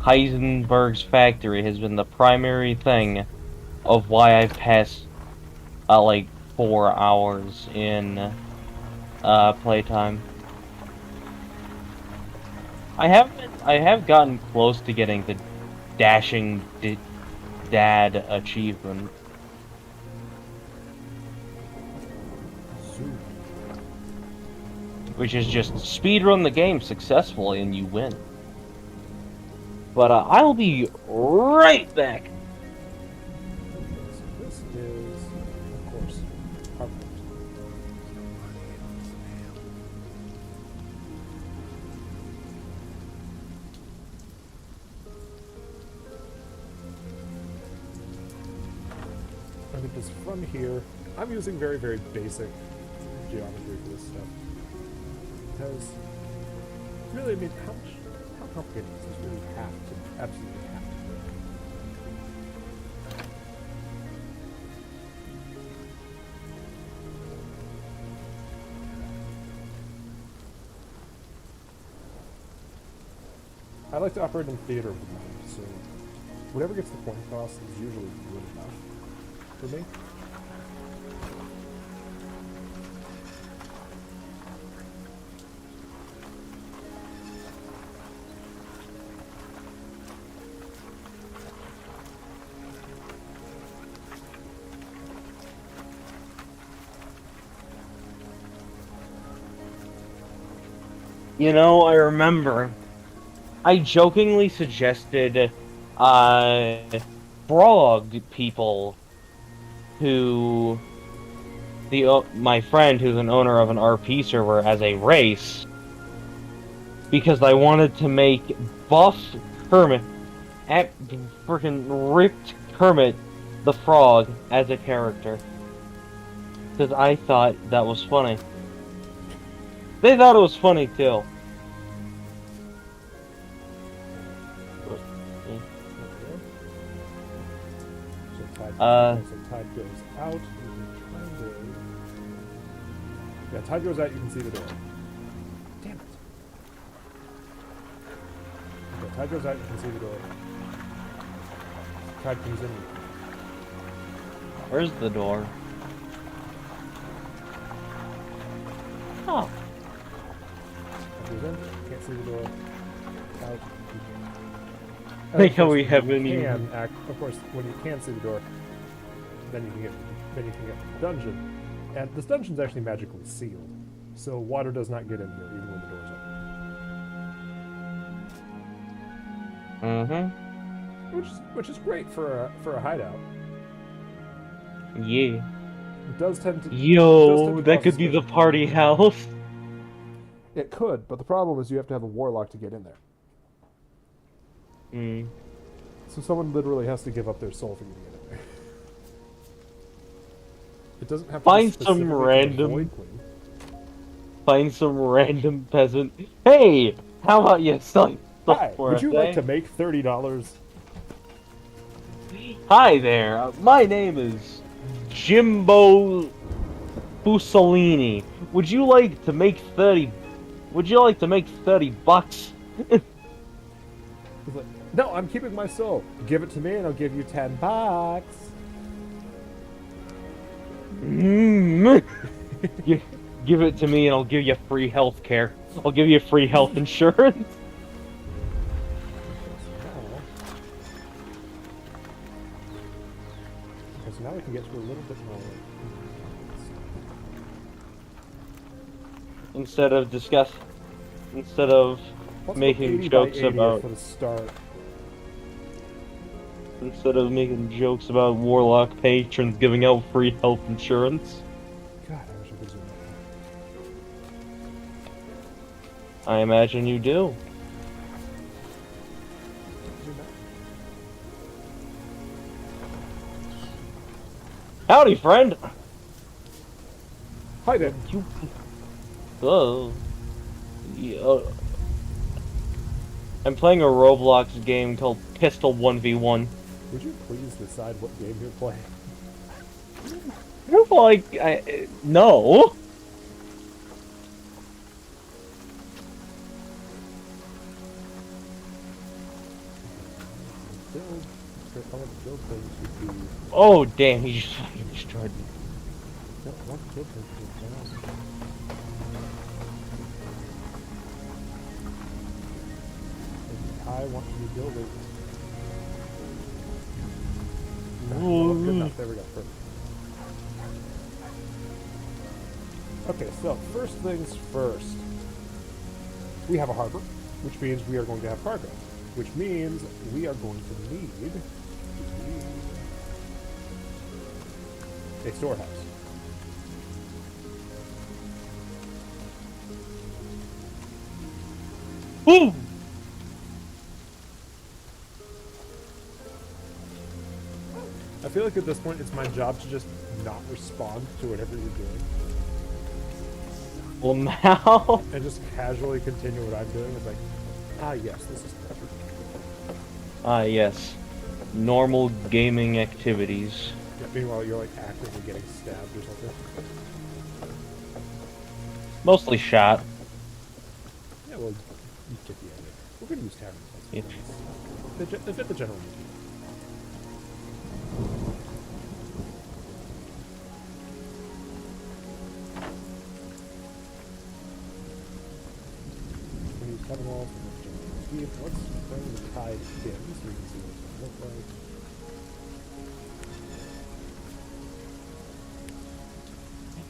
Heisenberg's factory has been the primary thing of why I've passed, like, 4 hours in, playtime. I have gotten close to getting the dashing dad achievement. Which is just speedrun the game successfully and you win. But I'll be right back. So this is, of course, our port. I think just from here, I'm using very, very basic geometry for this stuff. Because, really, I mean, how complicated does this really have to, absolutely have to be? I like to operate in theater with the mind, so whatever gets the point across is usually good enough for me. You know, I remember I jokingly suggested frog people who my friend who's an owner of an RP server as a race because I wanted to make buff Kermit freaking ripped Kermit the Frog as a character because I thought that was funny. They thought it was funny too. So tide goes out. Yeah, tide goes out. You can see the door. Damn it. Okay, tide goes out. You can see the door. Tide comes in. Where's the door? Oh. Goes in. Can't see the door. Out. I think how we have any. Of course, when you can see the door, then you can get the dungeon, and this dungeon's actually magically sealed, so water does not get in here even when the door's open. Which is great for a hideout. Yeah. It does tend to. Yo, that could be the party house. It could, but the problem is you have to have a warlock to get in there. So someone literally has to give up their soul for you to get in there. It doesn't have to Find some random peasant. Hey, how about you sell stuff Hi, for would you like to make $30? Hi there. My name is Jimbo Bussolini. Would you like to make 30? Would you like to make $30? He's like, no, I'm keeping my soul. Give it to me and I'll give you $10. Give it to me and I'll give you free health care. I'll give you free health insurance. Okay, so now we can get to a little bit more. Instead of Let's making go 80 by jokes 80 about for the start. instead of making jokes about warlock patrons giving out free health insurance. God, I wish I could zoom in. I imagine you do. Zoom out. Howdy, friend. Hi there. You. Oh. Yeah. I'm playing a Roblox game called Pistol 1v1. Would you please decide what game you're playing? No. Build. I want to build things should be. Oh damn! He just fucking destroyed me. No, I want to build things should be down. I want you to build it. Oh, good enough. There we go. Perfect. Okay, so first things first. We have a harbor, which means we are going to have cargo, which means we are going to need a storehouse. Woo! I feel like at this point it's my job to just not respond to whatever you're doing Well now. and just casually continue what I'm doing. It's like, ah, yes, this is perfect. Ah yes. Normal gaming activities. Yeah, meanwhile, you're like actively getting stabbed or something. Mostly shot. Yeah, well, you get the idea. We're going to use taverns. Yeah. They fit the general need. We use tavern walls for the general need. Let's bring the tide in so we can see what it's going to look like.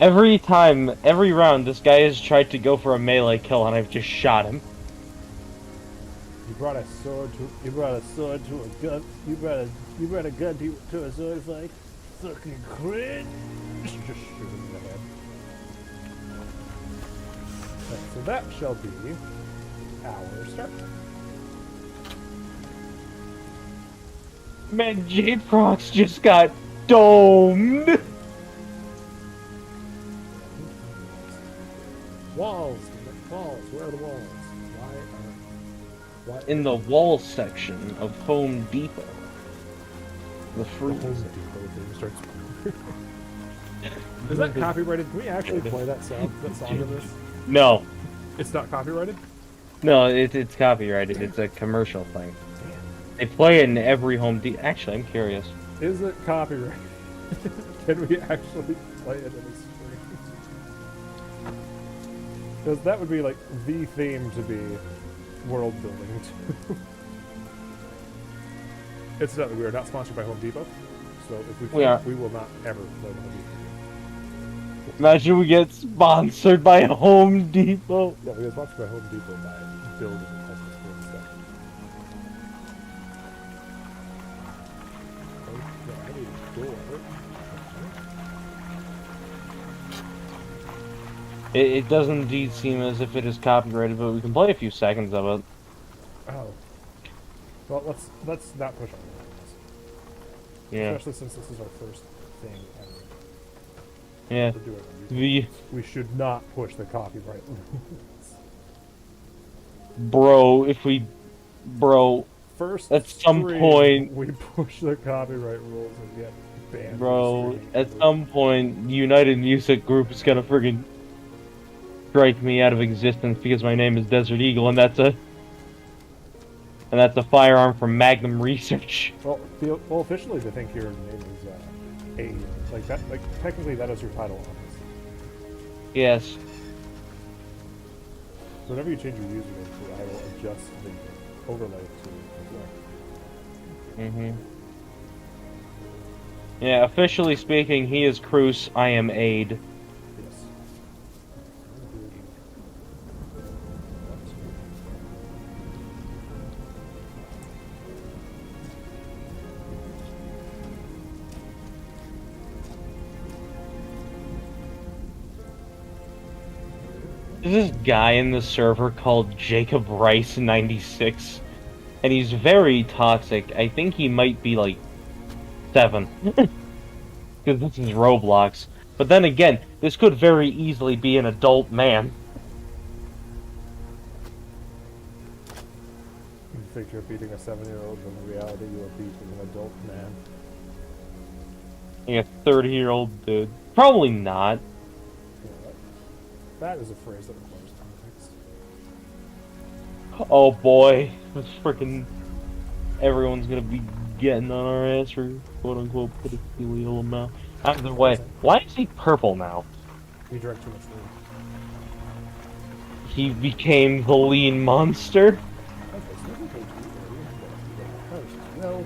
Every round, this guy has tried to go for a melee kill, and I've just shot him. You brought a sword to a gun. You brought a gun to a sword fight. Fucking cringe. Just shoot him in the head. Right, so that shall be our start. Man, Jade Frogs just got domed. Walls, where are the walls? Why In the wall section of Home Depot. The the fruit. Home Depot thing starts. Is that copyrighted? Can we actually play that song in this? No, It's not copyrighted? no, it's copyrighted. It's a commercial thing. They play it in every Home Depot. Actually, I'm curious. Is it copyrighted? Can we actually play it in a stream? Because that would be like the theme to be world building too. Incidentally, we are not sponsored by Home Depot, so if We are. we will not ever play the Home Depot. Imagine we get sponsored by Home Depot. Yeah, we get sponsored by Home Depot by building and custom build stuff. Okay, I need a door. It does indeed seem as if it is copyrighted, but we can play a few seconds of it. Oh. Well, let's not push on this. Yeah. Especially since this is our first thing ever. Yeah. We're doing on YouTube. The We should not push the copyright rules. bro, First, At some stream, point- we push the copyright rules and get banned. from bro, streaming. at some point, United Music Group is gonna friggin' strike me out of existence because my name is Desert Eagle, and that's a firearm from Magnum Research. Well, officially, they think your name is A. Like that. Like technically, that is your title on this. Yes. So whenever you change your username to, I will adjust the overlay to reflect. Mm-hmm. Yeah, officially speaking, he is Cruz, I am Aid. Yes. There's this guy in the server called Jacob Rice 96, and he's very toxic. I think he might be like 7. Because this is Roblox. But then again, this could very easily be an adult man. You think you're beating a 7-year-old when in reality you are beating an adult man. Like a 30-year-old dude. Probably not. Yeah, that is a phrase that requires context. Oh boy. This freaking... Everyone's gonna be getting on our ass for quote-unquote pedophilia amount. Either way, why is he purple now? You drank too much food. He became the lean monster? Okay, so this is page 2. Well,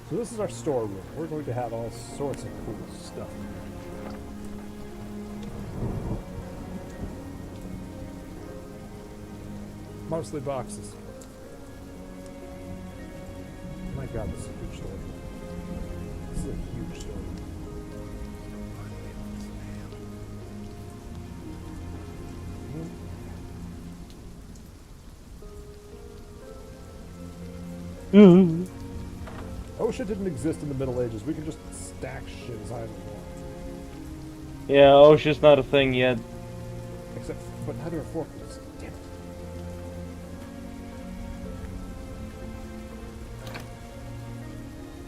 so this is our storeroom. We're going to have all sorts of cool stuff in here. Mostly boxes. Oh my god, this is a huge store. This is a huge store. OSHA didn't exist in the Middle Ages. We can just stack shit as high as we want. Yeah, OSHA's not a thing yet. Except, but neither are forklifts. Damn it.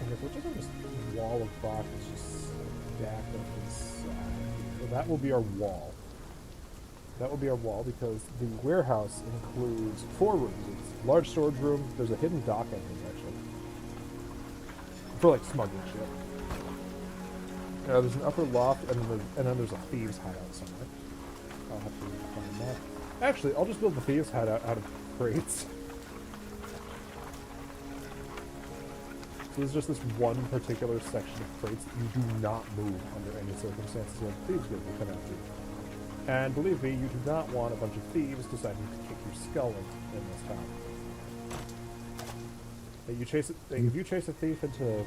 And if we're just on this wall of boxes just stacked up inside here, that will be our wall. That will be our wall because the warehouse includes 4 rooms. It's a large storage room. There's a hidden dock entrance, actually. For, like, smuggling shit. There's an upper loft, and then there's a thieves' hideout somewhere. I'll have to find that. Actually, I'll just build the thieves' hideout out of crates. So there's just this one particular section of crates that you do not move under any circumstances when thieves will come after you. And believe me, you do not want a bunch of thieves deciding to kick your skull in this town. If you chase a thief into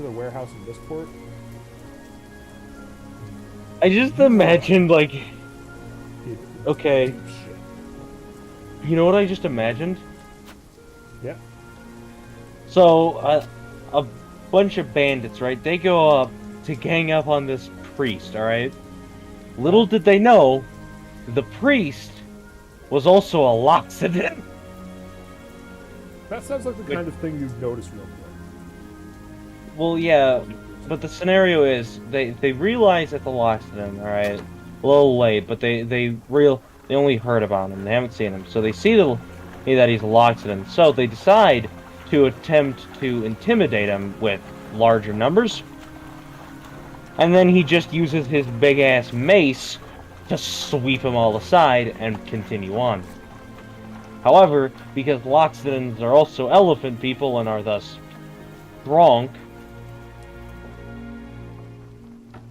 the warehouse in this port, I just imagined, like... Okay. shit. You know what I just imagined? Yeah. So, a bunch of bandits, right? They go up to gang up on this priest, alright? Little did they know, the priest was also a Loxodon. That sounds like the kind of thing you'd notice real quick. Well, yeah, but the scenario is they realize that the Loxodon, alright, a little late, but they only heard about him. They haven't seen him, so they see that he's a Loxodon. So they decide to attempt to intimidate him with larger numbers. And then he just uses his big-ass mace to sweep them all aside and continue on. However, because Loxodons are also elephant people and are thus strong,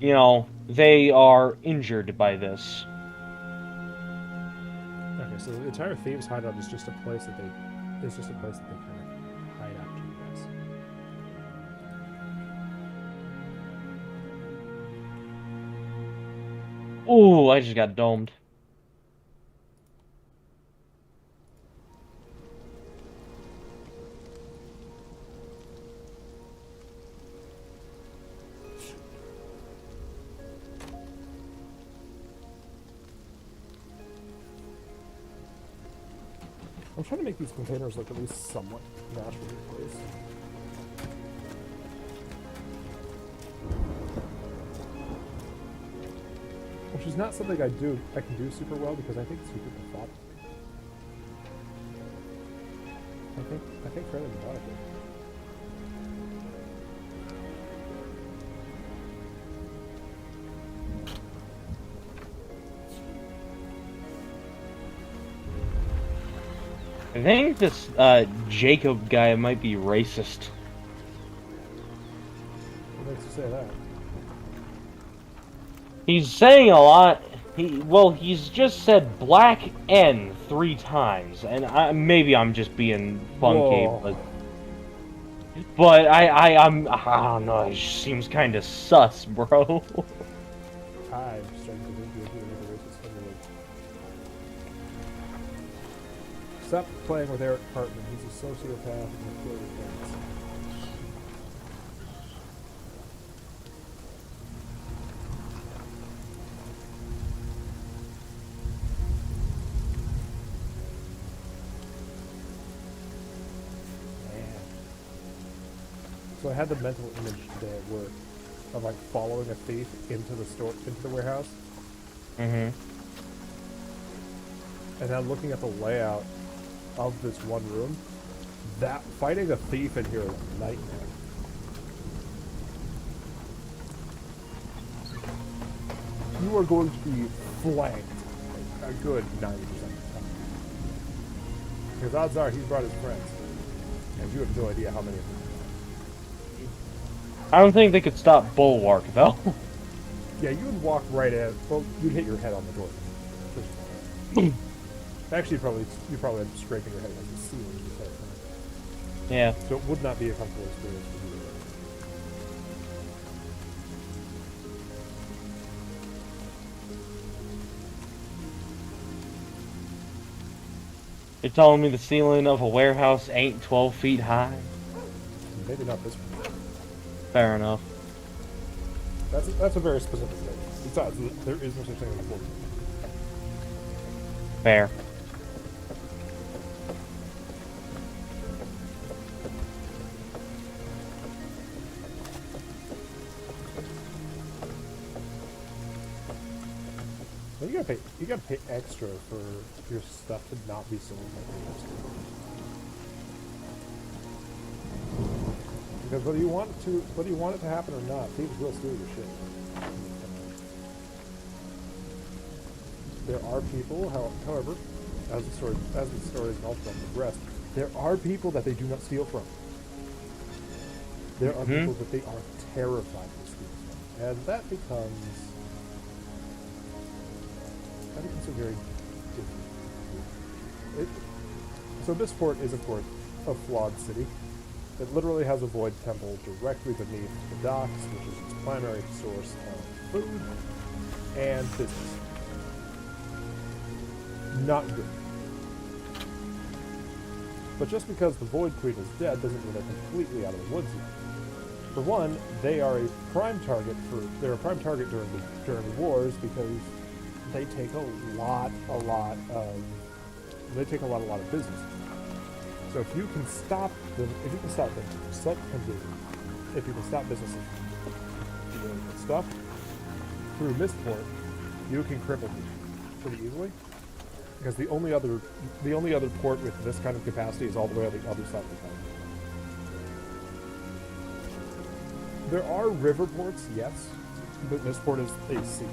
you know, they are injured by this. Okay, so the entire thieves' hideout is just a place that they kind of hide out to you guys. Ooh, I just got domed. I'm trying to make these containers look at least somewhat naturally placed. Which is not something I can do super well because I think it's super methodical. I think fairly methodically. I think this Jacob guy might be racist. What makes you say that? He's saying a lot. He's just said black N 3 times, and maybe I'm just being funky, Whoa. but I don't know. It just seems kind of sus, bro. I'm starting to think you're doing the racist thing. Stop playing with Eric Cartman. He's a sociopath and a killer of parents. So I had the mental image today at work of like following a thief into the store, into the warehouse, Mm-hmm. and then looking at the layout of this one room. That fighting a thief in here is a nightmare. You are going to be flanked a good 90% of the time. Because odds are he's brought his friends, and you have no idea how many of them. I don't think they could stop Bulwark, though. Yeah, you would walk right in. Well, you'd hit your head on the door. Actually, you probably end up scraping your head against the ceiling. Yeah. So it would not be a comfortable experience for you. You're telling me the ceiling of a warehouse ain't 12 feet high? Maybe not this one. Fair enough. That's a very specific thing. Besides, there is no such thing as a floor. Fair. Well, you gotta pay extra for your stuff to not be sold by thieves. Because whether you want it to happen or not, thieves will steal your shit. There are people, however, as the story is also progressed, there are people that they do not steal from. There are people that they are terrified to steal from, and that becomes a very different. So Mistport is, of course, a flawed city. It literally has a void temple directly beneath the docks, which is its primary source of food and business. Not good. But just because the Void Queen is dead doesn't mean they're completely out of the woods yet. For one, they're a prime target during the wars because they take a lot of business. So if you can stop them, if you can stop businesses doing stuff through Mistport, you can cripple them pretty easily. Because the only other port with this kind of capacity is all the way on the other side of the town. There are river ports, yes, but Mistport is a sea.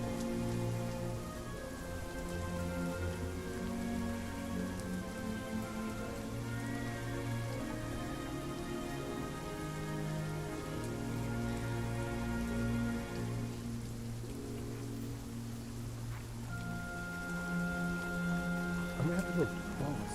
I'm gonna have to go bonus.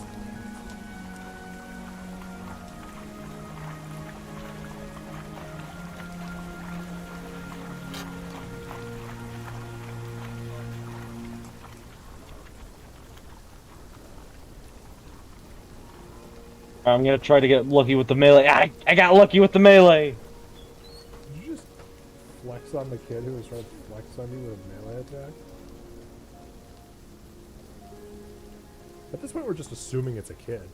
I'm gonna try to get lucky with the melee. I got lucky with the melee! Did you just flex on the kid who was trying to flex on you with a melee attack? At this point, we're just assuming it's a kid.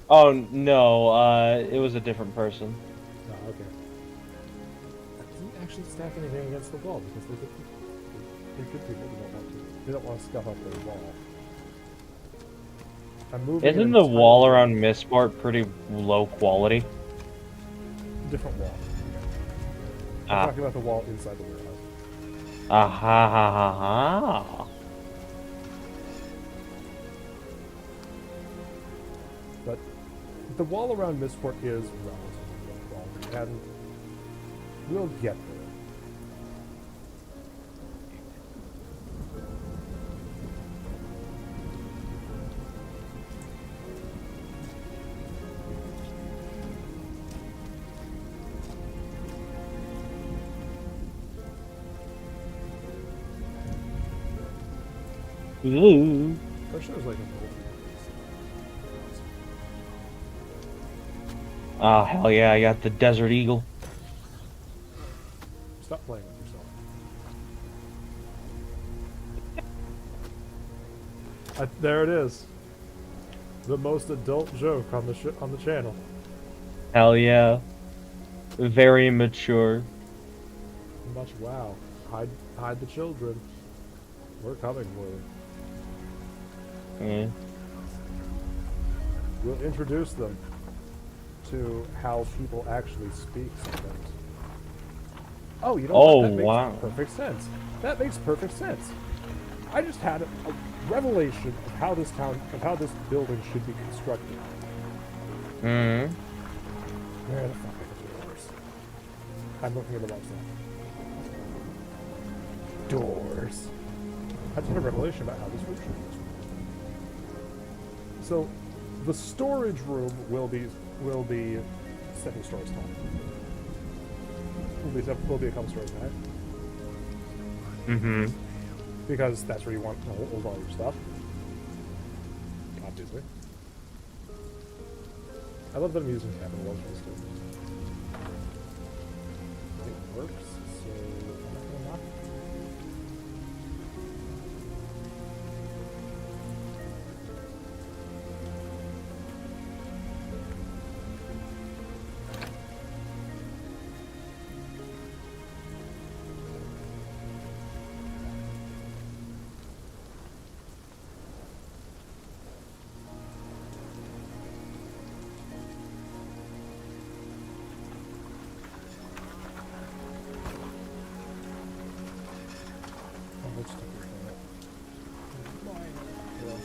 Oh, no, it was a different person. Oh, okay. That doesn't actually stack anything against the wall because they're good people who don't want to scuff up their wall. I'm moving. Isn't the wall around Mistport pretty low quality? Different wall. I'm talking about the wall inside the warehouse. Ah ha ha ha ha. But the wall around Mistport is relatively low quality, and we'll get there. Ooh. That show's like a Oh, hell yeah, I got the Desert Eagle. Stop playing with yourself. There it is. The most adult joke on the channel. Hell yeah. Very mature. Much wow. Hide the children. We're coming for you. Yeah. We'll introduce them to how people actually speak sometimes. Oh, you know Oh, what? That makes wow. perfect sense. That makes perfect sense. I just had a revelation of how this building should be constructed. Mm. Where the fuck are the doors? I'm looking at the website. Doors. I just had a revelation about how this room should be constructed. So, the storage room will be 7 stories tall. Will be a couple stories high. Mm-hmm. Because that's where you want to hold all your stuff. Obviously. I love that I'm using capital letters for this too. It works, so I'm not gonna knock it. Let's stick with that. Yeah.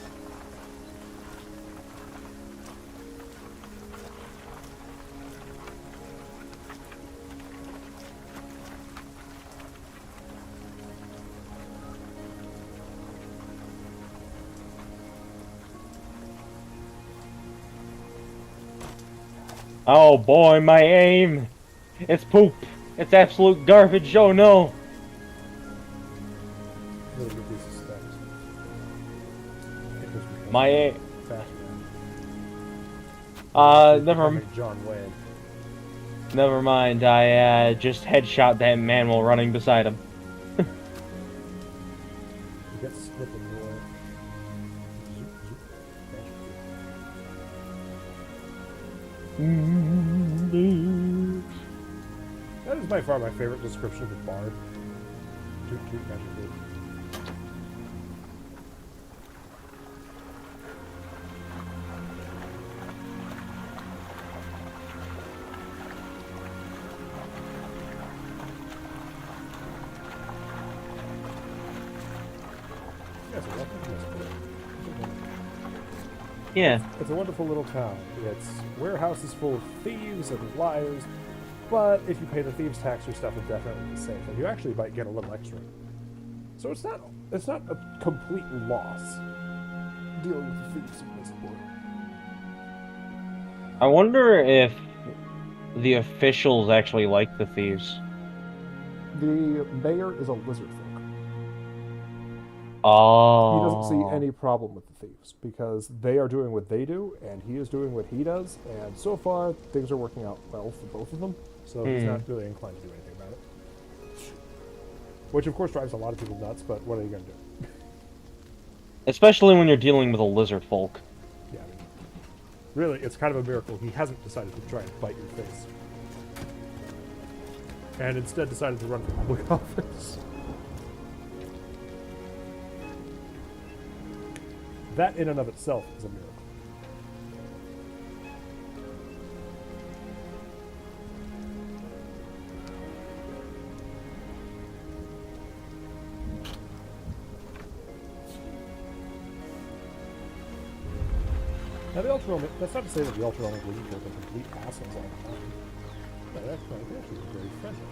Oh boy, my aim! It's poop! It's absolute garbage, oh no! Really good piece of specs. It was becoming My aim... faster. never John Wayne. never mind, I just headshot that man while running beside him. You get snipping more. Zoop, zoop. That is by far my favorite description of the bard. Toot toot magic boot. Yeah, so welcome to this place. Yeah. It's a wonderful little town. Its warehouses full of thieves and liars, but if you pay the thieves tax, your stuff is definitely safe, and you actually might get a little extra. So it's not a complete loss dealing with the thieves in this world. I wonder if the officials actually like the thieves. The mayor is a lizard folk. Oh. He doesn't see any problem with the thieves because they are doing what they do, and he is doing what he does, and so far things are working out well for both of them. So he's not really inclined to do anything about it. Which of course drives a lot of people nuts, but what are you gonna do? Especially when you're dealing with a lizard folk. Yeah, I mean, really, it's kind of a miracle he hasn't decided to try and bite your face. And instead decided to run for public office. That in and of itself is a miracle. Now the Ultraman, that's not to say that the Ultraman Wizard are complete assholes all the time. No, they're actually very friendly.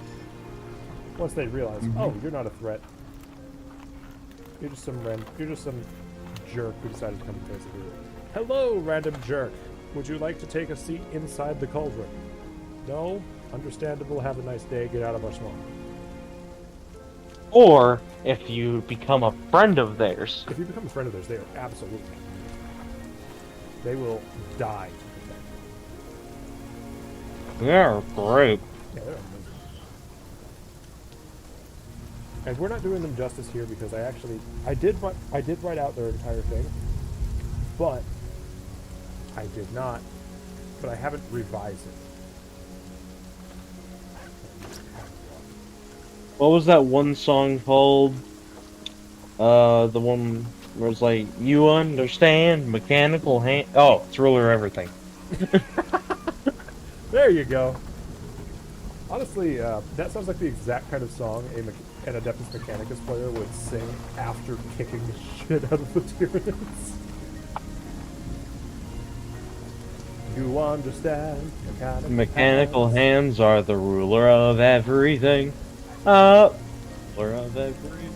Once they realize, oh, you're not a threat. You're just some jerk who decided to come and face it here. Hello, random jerk. Would you like to take a seat inside the cauldron? No? Understandable, have a nice day, get out of our swamp. Or if you become a friend of theirs. If you become a friend of theirs, they are absolutely. They will die to protect you. They're great. Yeah, they're amazing. And we're not doing them justice here because I did write out their entire thing, but I haven't revised it. What was that one song called? The one where it's like, you understand mechanical hand. Oh, it's ruler everything. There you go. Honestly, that sounds like the exact kind of song an Adeptus Mechanicus player would sing after kicking the shit out of the Tyranids. You understand Mechanical hands are the ruler of everything. Ruler of everything.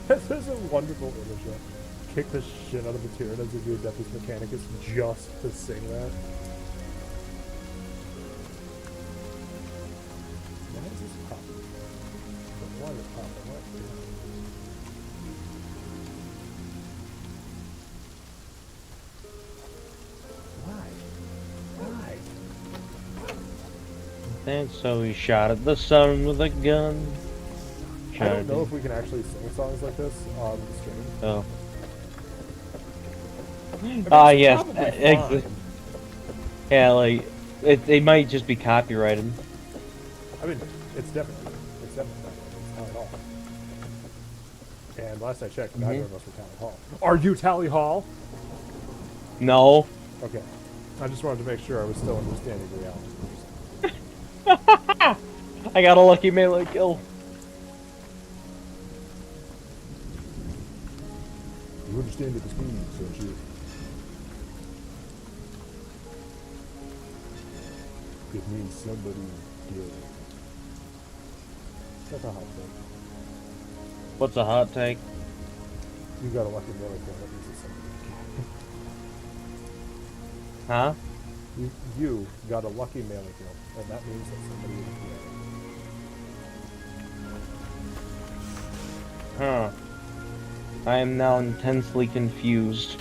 This is a wonderful image. Kick the shit out of the Tyranids of the Adeptus Mechanicus just to sing that. Why is this popping? Why is it popping? What? Why? And so he shot at the sun with a gun. I don't know if we can actually sing songs like this on the stream. Oh. It's Yes. probably fine. Yeah, like, they might just be copyrighted. I mean, it's definitely not. It's not at all. And last I checked, neither of us were Tally Hall. Are you Tally Hall? No. Okay. I just wanted to make sure I was still understanding reality. I got a lucky melee kill. You understand what this means, don't you? It means somebody dead. That's a hot take. What's a hot take? You got a lucky melee kill. That means it's somebody dead. Huh? You got a lucky melee kill, and that means that somebody is dead. Huh. I am now intensely confused.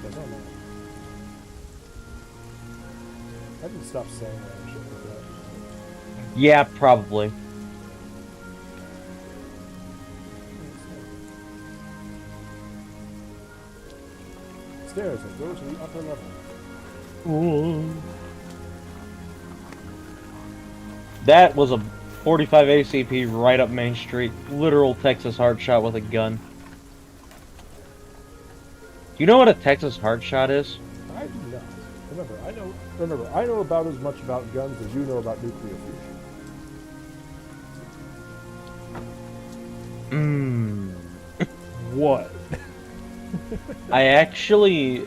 That's not mad. I didn't stop saying that and shit like that. Yeah, probably. Stairs that go to the upper level. That was a 45 ACP right up Main Street. Literal Texas hard shot with a gun. Do you know what a Texas hard shot is? I do not. Remember, I know about as much about guns as you know about nuclear fusion. What? I actually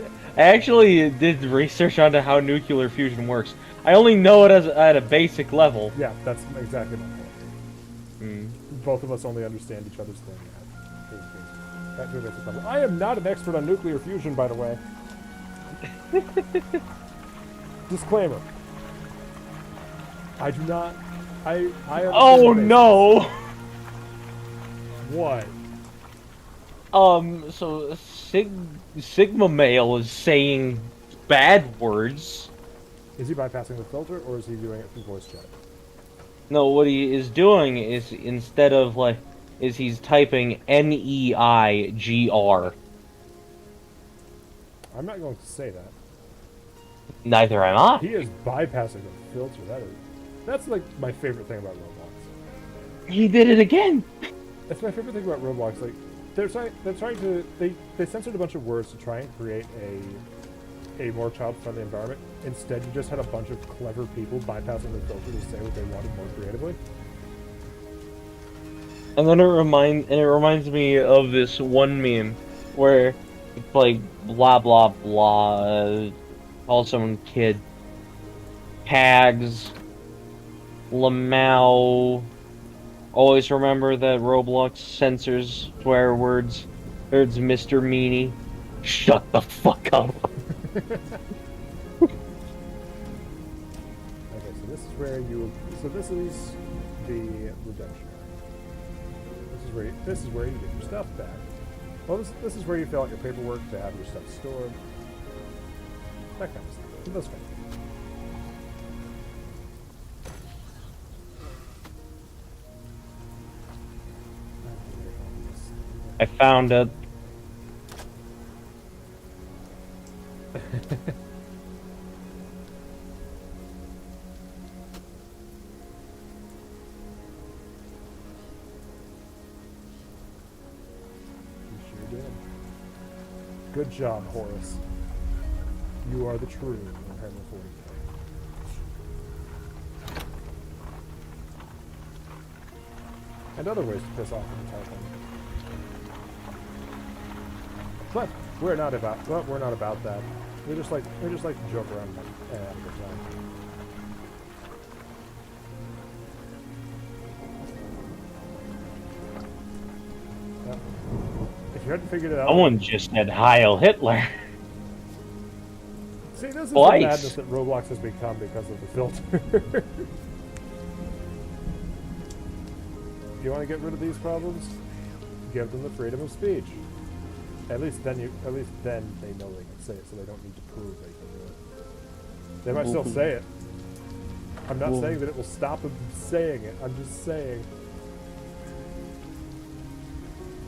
did research onto how nuclear fusion works. I only know it at a basic level. Yeah, that's exactly my point. Both of us only understand each other's thing. I am not an expert on nuclear fusion, by the way. Disclaimer. I do not. I Oh no! What? So Sigma Male is saying bad words. Is he bypassing the filter, or is he doing it through voice chat? No, what he is doing is instead of he's typing NEIGR. I'm not going to say that. Neither am I. He is bypassing the filter. That's like my favorite thing about Roblox. He did it again. That's my favorite thing about Roblox. Like they censored a bunch of words to try and create a more child-friendly environment. Instead, you just had a bunch of clever people bypassing the filter to say what they wanted more creatively. And then it reminds me of this one meme where it's like blah blah blah, call someone kid, tags, Lamau. Always remember that Roblox censors swear words. There's Mr. Meanie. Shut the fuck up. Okay, so this is where this is the redemption. This is where you get your stuff back. Well, this is where you fill out your paperwork to have your stuff stored. That kind of stuff. Those kind of things. I found it. Good job, Horace. You are the true Warhammer 40k. And other ways to piss off an entire planet. But we're not about that. We just like to joke around and have a good time. Yeah. If you hadn't figured it out, Someone just said Heil Hitler. see, this is the Twice. madness that Roblox has become because of the filter. You want to get rid of these problems? Give them the freedom of speech. At least then they know they can say it, so they don't need to prove they can do it. They might still say it. I'm not saying that it will stop them from saying it. I'm just saying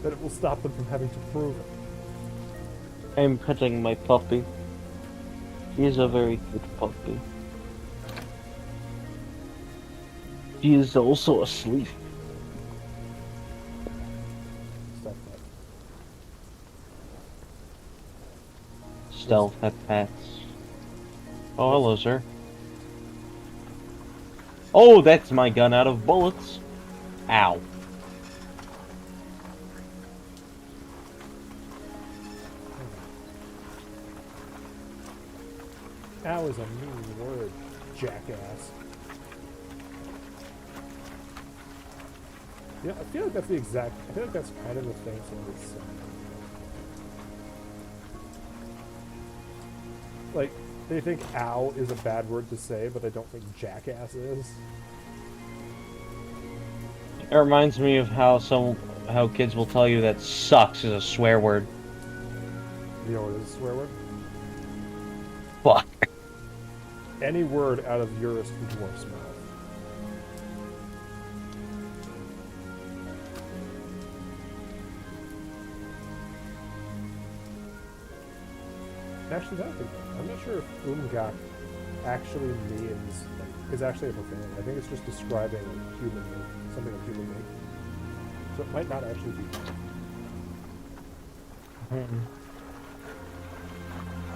that it will stop them from having to prove it. I'm petting my puppy. He's a very good puppy. He is also asleep. Stop that. Stealth at pets. Oh, hello, sir. Oh, that's my gun out of bullets. Ow. Ow is a mean word, jackass. Yeah, I feel like that's kind of the thing somebody's saying. Like, they think ow is a bad word to say, but they don't think jackass is. It reminds me of how kids will tell you that sucks is a swear word. You know what is a swear word? Fuck. Any word out of Eurus the Dwarf's mouth. Actually, I'm not sure if Umgak actually means, is actually a profanity. I think it's just describing something a human being. So it might not actually be.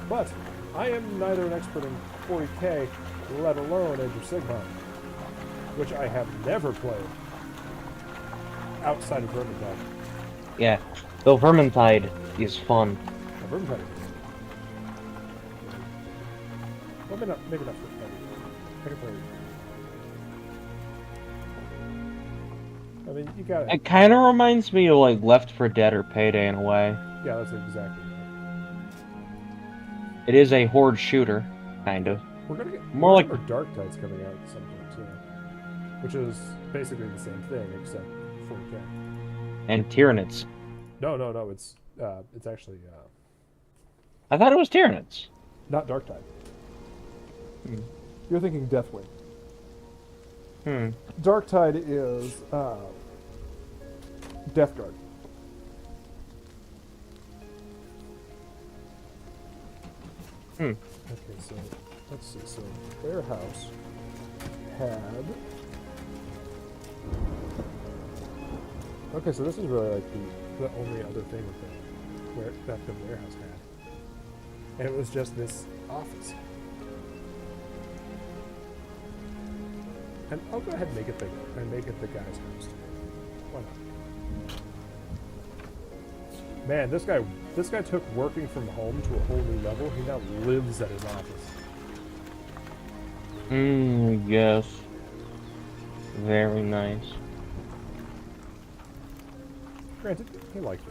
But I am neither an expert in 40k, let alone Age of Sigmar, which I have never played outside of Vermintide. Yeah, though Vermintide is fun. Vermintide. Well, maybe not for fun. I can play it. I mean, you got it. It kind of reminds me of like Left 4 Dead or Payday in a way. Yeah, that's exactly right. It is a horde shooter, kind of. We're gonna get More like Dark Tides coming out at some point too, which is basically the same thing except 4K. and Tyranids. No, it's actually I thought it was Tyranids. not Dark Tide. You're thinking Deathwing. Dark Tide is Death Guard. Okay, so let's see. So Warehouse had. Okay, so this is really like the only other thing that the Warehouse had, and it was just this office. And I'll go ahead and make it bigger and make it the guy's house. Why not? Man, this guy took working from home to a whole new level. He now lives at his office. Yes. Very nice. Granted, he liked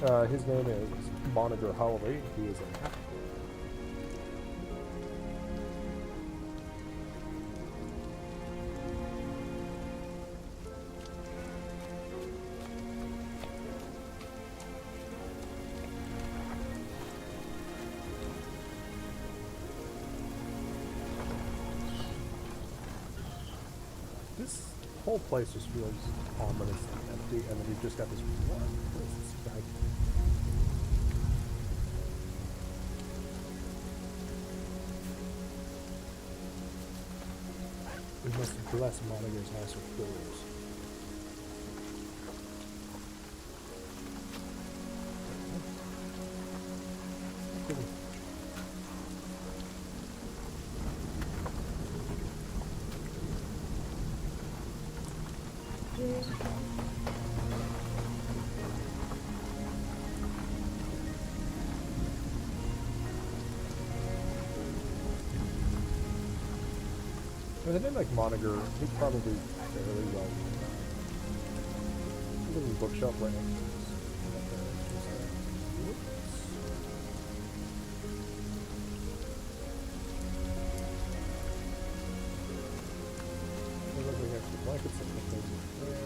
it. His name is Monitor Holloway. He is a hacker. This whole place just feels ominous and empty, and then you've just got this one place this guy. We must bless Monitor's house with doors. With a name like Moniger, he's probably fairly well known. Look at the bookshelf right next to this. Whoops. There looks like extra blankets and things there.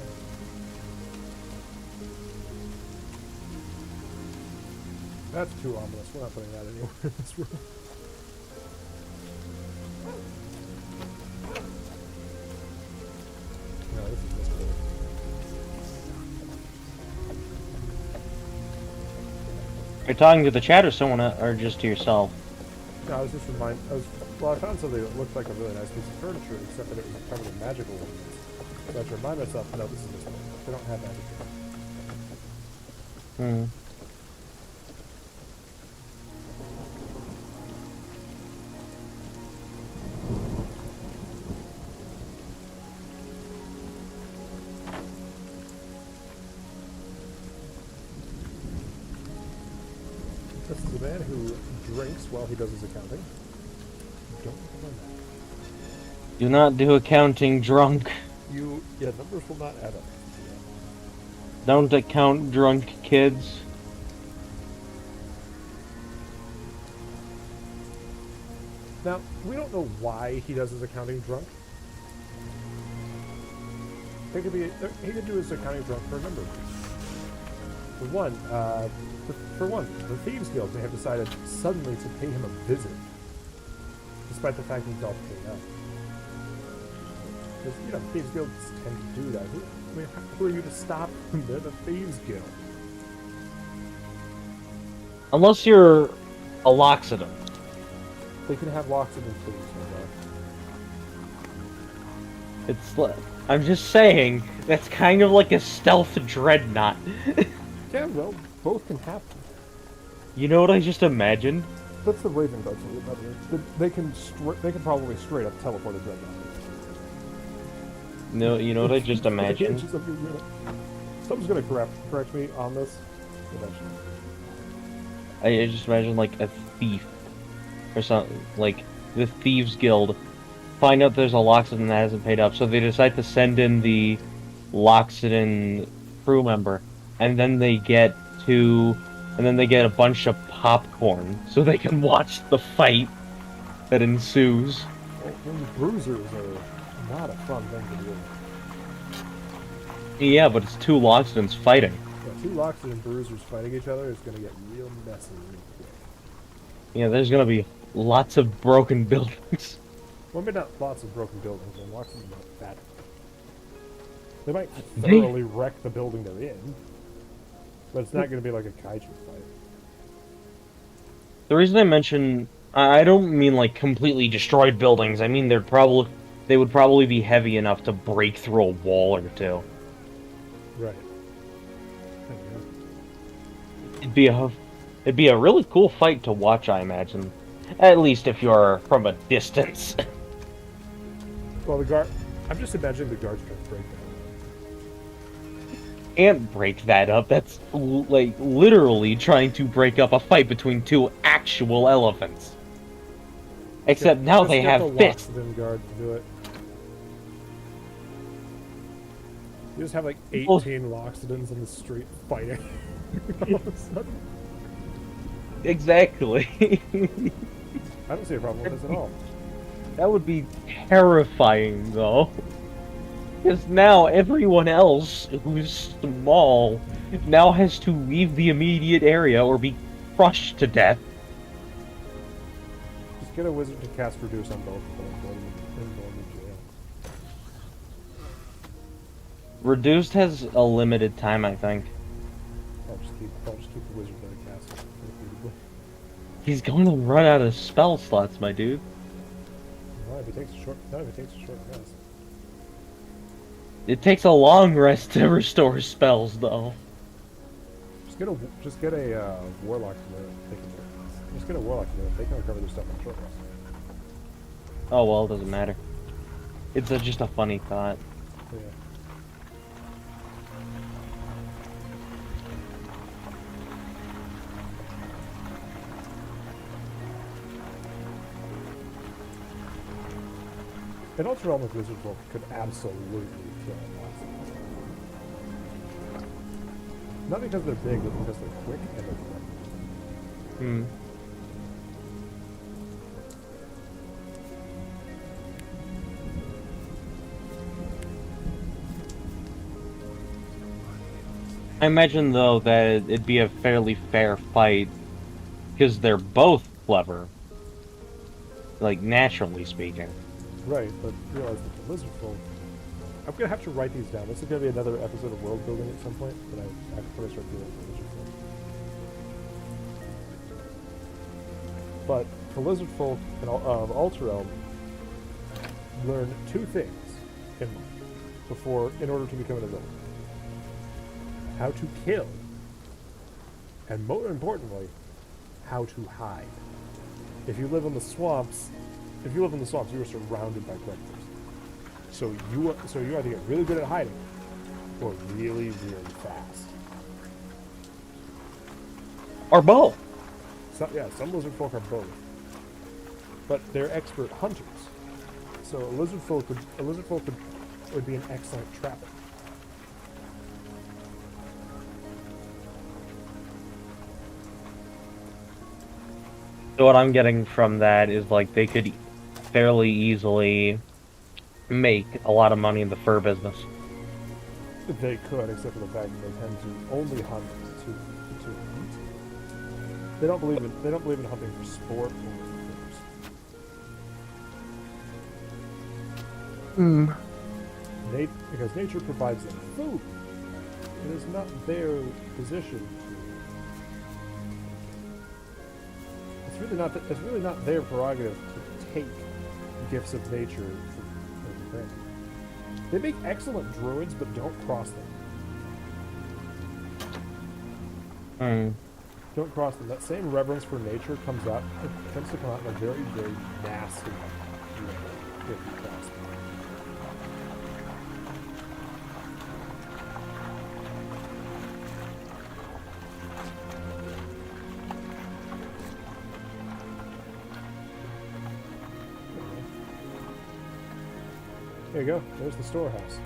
That's too ominous. We're not putting that anywhere in this room. No, this is this room. You're talking to the chat or someone, or just to yourself? No, I was just well, I found something that looked like a really nice piece of furniture, except that it was covered in magical ornaments. So I had to remind myself, no, this is this one. They don't have magic. Hmm. This is a man who drinks while he does his accounting. Don't recommend that. Do not do accounting drunk. Yeah, numbers will not add up. Don't account drunk, kids. Now, we don't know why he does his accounting drunk. He could do his accounting drunk for a number of reasons. For one, the Thieves Guild may have decided suddenly to pay him a visit, despite the fact he's all paid up. Because, Thieves Guilds tend to do that. Who are you to stop them? They're the Thieves Guild. Unless you're a Loxodon. They can have locks of them, please. It's I'm just saying, that's kind of like a stealth dreadnought. Yeah, well, both can happen. You know what I just imagined? That's the Raven Guard, by the way. They can probably straight up teleport a dreadnought. No, you know what I just imagined? Someone's gonna correct me on this eventually. I just imagine like a thief or something, like the Thieves Guild find out there's a Loxodon that hasn't paid up, so they decide to send in the Loxodon crew member, and then they get a bunch of popcorn so they can watch the fight that ensues. Well, bruisers are not a fun thing to do. Yeah, but it's two Loxodons fighting. Yeah, two Loxodon bruisers fighting each other is gonna get real messy real quick. Yeah, there's gonna be lots of broken buildings. Well, maybe not lots of broken buildings, and Loxodon are not bad. They might thoroughly wreck the building they're in, but it's not gonna be like a kaiju fight. The reason I mention, I don't mean like completely destroyed buildings. I mean they would probably be heavy enough to break through a wall or two. Right. It'd be a really cool fight to watch, I imagine. At least if you're from a distance. Well, I'm just imagining the guards trying to break that. Can't break that up. That's like literally trying to break up a fight between two actual elephants. Except now they have fists. Loxodon guard to do it. You just have like 18 Loxodons in the street fighting. All of a sudden. Exactly. I don't see a problem with this at all. That would be terrifying, though. Because now everyone else who's small now has to leave the immediate area or be crushed to death. Just get a wizard to cast Reduce on both of them and go to jail. Reduced has a limited time, I think. I'll just keep the wizard there to cast it repeatedly. He's going to run out of spell slots, my dude. Well, if he takes a short rest. It takes a long rest to restore spells, though. Just get a warlock to do it. Just get a warlock to do it. They can recover their stuff on short rest. Oh well, it doesn't matter. It's just a funny thought. Yeah. An Ultra Realm with Lizard Folk could absolutely kill a monster. Not because they're big, but because they're quick and they're quick. Hmm. I imagine, though, that it'd be a fairly fair fight, because they're both clever. Like, naturally speaking. Right, but realize that the Lizard Folk... I'm going to have to write these down. This is going to be another episode of World Building at some point, but I have to put a start dealing with the Lizard Folk. But the Lizard Folk of Ultra Realm learn two things in life in order to become an adult. How to kill, and more importantly, how to hide. If you live in the swamps, you are surrounded by predators. So you either get really good at hiding, or really, really fast. Or both. Some lizard folk are both, but they're expert hunters. So a lizard folk would be an excellent trapper. So what I'm getting from that is, like, they could fairly easily make a lot of money in the fur business. They could, except for the fact that they tend to only hunt to eat. They don't believe in hunting for sport or for furs. Because nature provides them food. It is not their position. It's really not their prerogative to take gifts of nature for granted. They make excellent druids, but don't cross them. Don't cross them. That same reverence for nature tends to come out in a very, very nasty way if you cross them. There you go. There's the storehouse.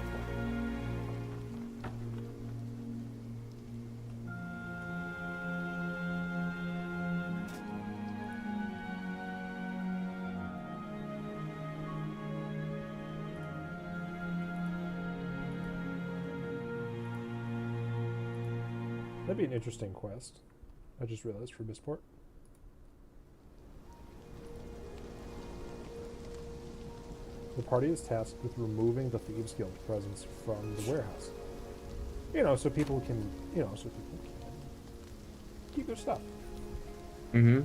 That'd be an interesting quest. I just realized for Bisport. The party is tasked with removing the Thieves Guild presence from the warehouse. So people can keep their stuff. Mm-hmm.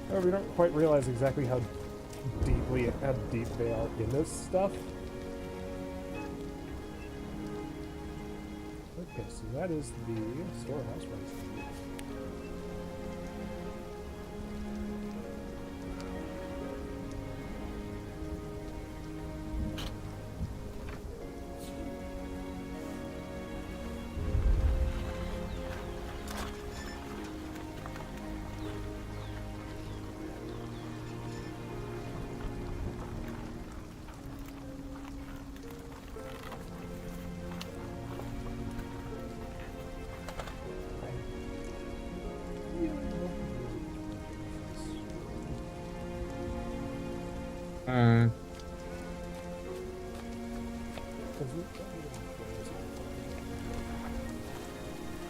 However, we don't quite realize exactly how deep they are in this stuff. Okay, so that is the storehouse, right?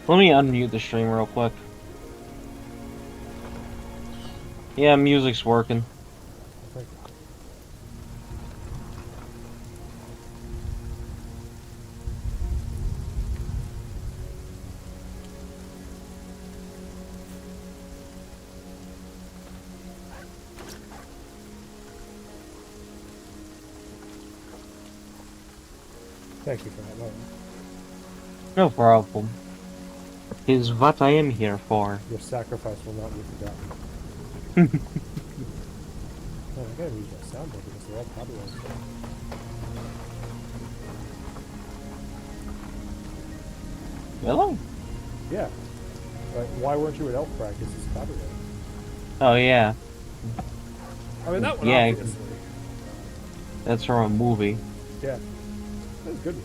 Let me unmute the stream real quick. Yeah, music's working. Thank you for that, Lauren. No problem. Is what I am here for. Your sacrifice will not be forgotten. Oh, I gotta use my soundboard because they're all copyrighted. Really? Yeah. Why weren't you at elf practice? It's copyrighted. Oh yeah, I mean, that one yeah, obviously. that's from a movie. Yeah, that was good.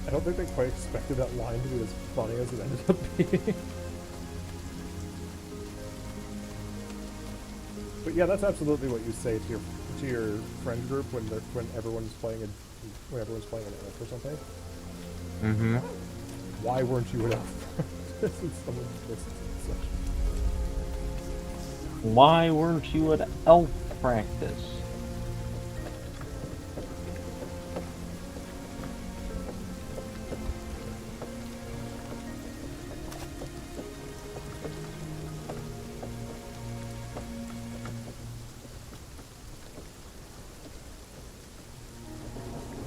I don't think they quite expected that line to be as funny as it ended up being. But yeah, that's absolutely what you say to your friend group when everyone's playing an elf or something. Mm-hmm. Why weren't you an elf? This is someone listens to such. Why weren't you at elf practice?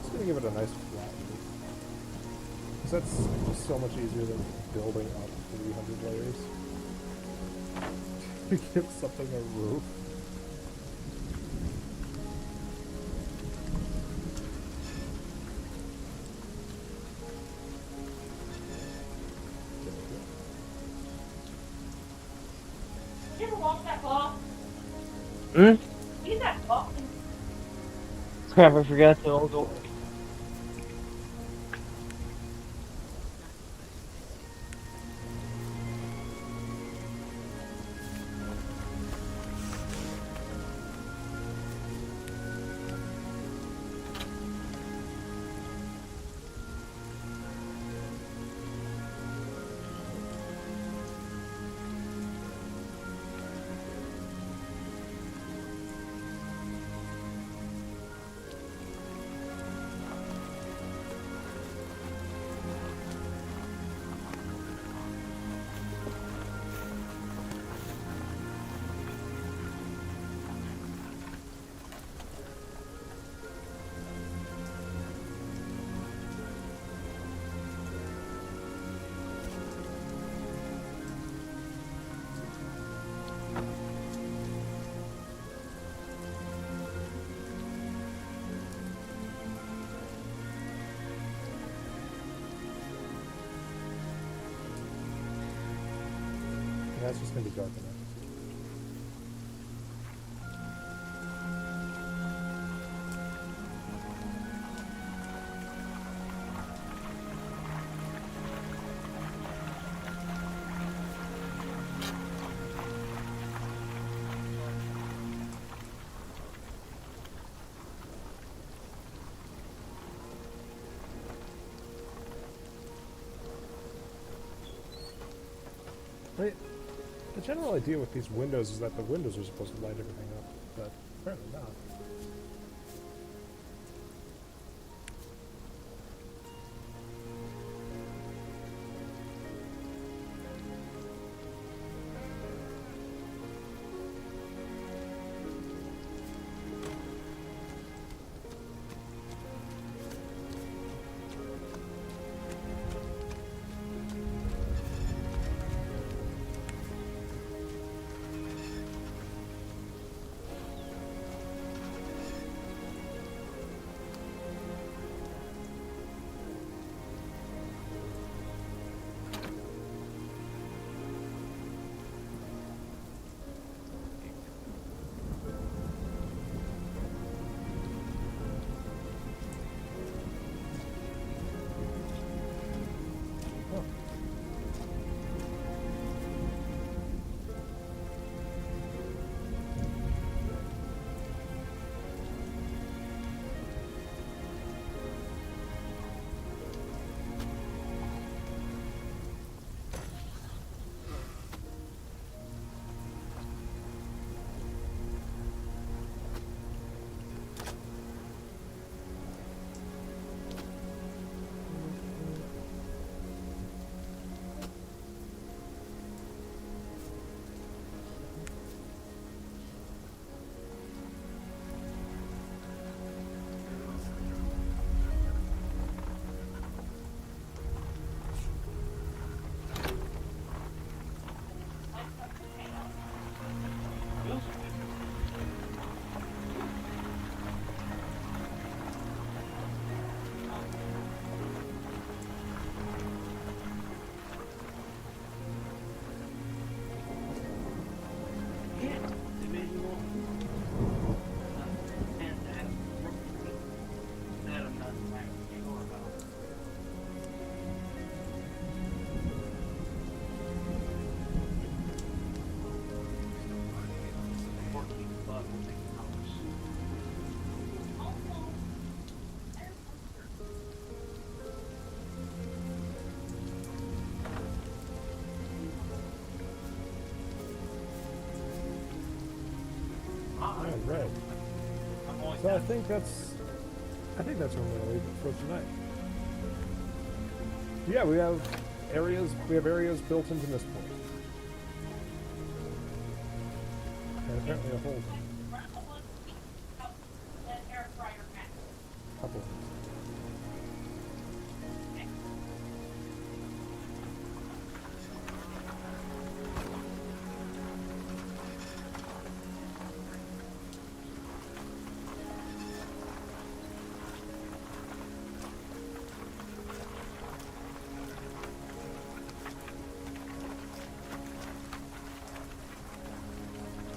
Just gonna give it a nice flat roof. Because that's just so much easier than building up 300 layers. To give something a roof. You ever walk that ball? Hmm? Use that ball. Crap, I forgot to all go. Yeah, it's just gonna be dark enough. Right. The general idea with these windows is that the windows are supposed to light everything up, but apparently not. So I think that's where I'm gonna leave it for tonight. Yeah, we have areas built into this point. And apparently a whole couple of things.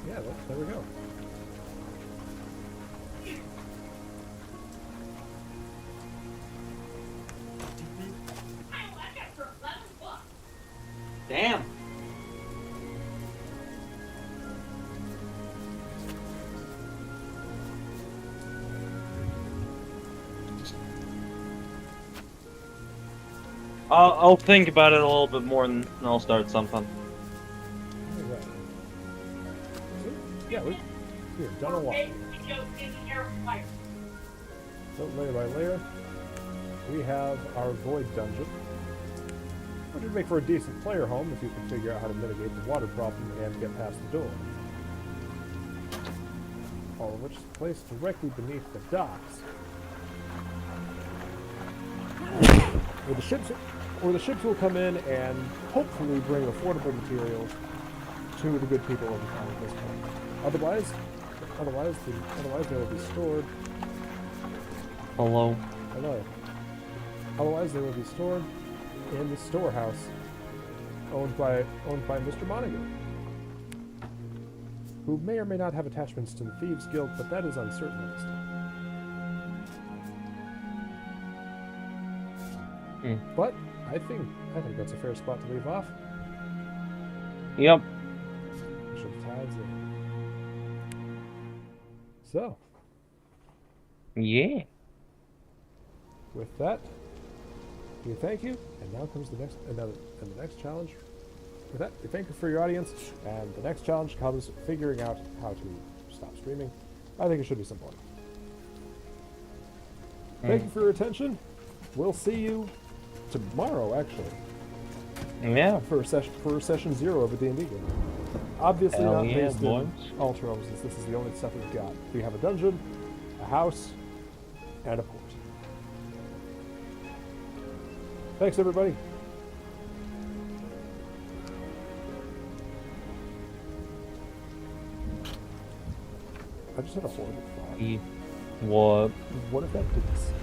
Yeah, there we go. Damn. I'll think about it a little bit more and I'll start something. Alright. So, yeah, we've done a lot. So layer by layer, we have our void dungeon, which would make for a decent player home if you can figure out how to mitigate the water problem and get past the door. All of which is placed directly beneath the docks, where the ships will come in and hopefully bring affordable materials to the good people of the town at this point. Otherwise they will be stored. Hello. Hello. Otherwise, they will be stored in the storehouse owned by Mr. Montague, who may or may not have attachments to the Thieves Guild, but that is uncertain at this time. But I think that's a fair spot to leave off. Yep. Should the tides in. So, Yeah. with that, we thank you, and now comes the next challenge. With that, we thank you for your audience, and the next challenge comes figuring out how to stop streaming. I think it should be simple enough. Thank you for your attention. We'll see you tomorrow, actually, Yeah. for session 0 of a D&D game. Obviously Hell not yeah, based boys. in Ultra, since this is the only stuff we've got. We have a dungeon, a house, and a port. Thanks, everybody. I just had a horrible thought. What? What if that did this?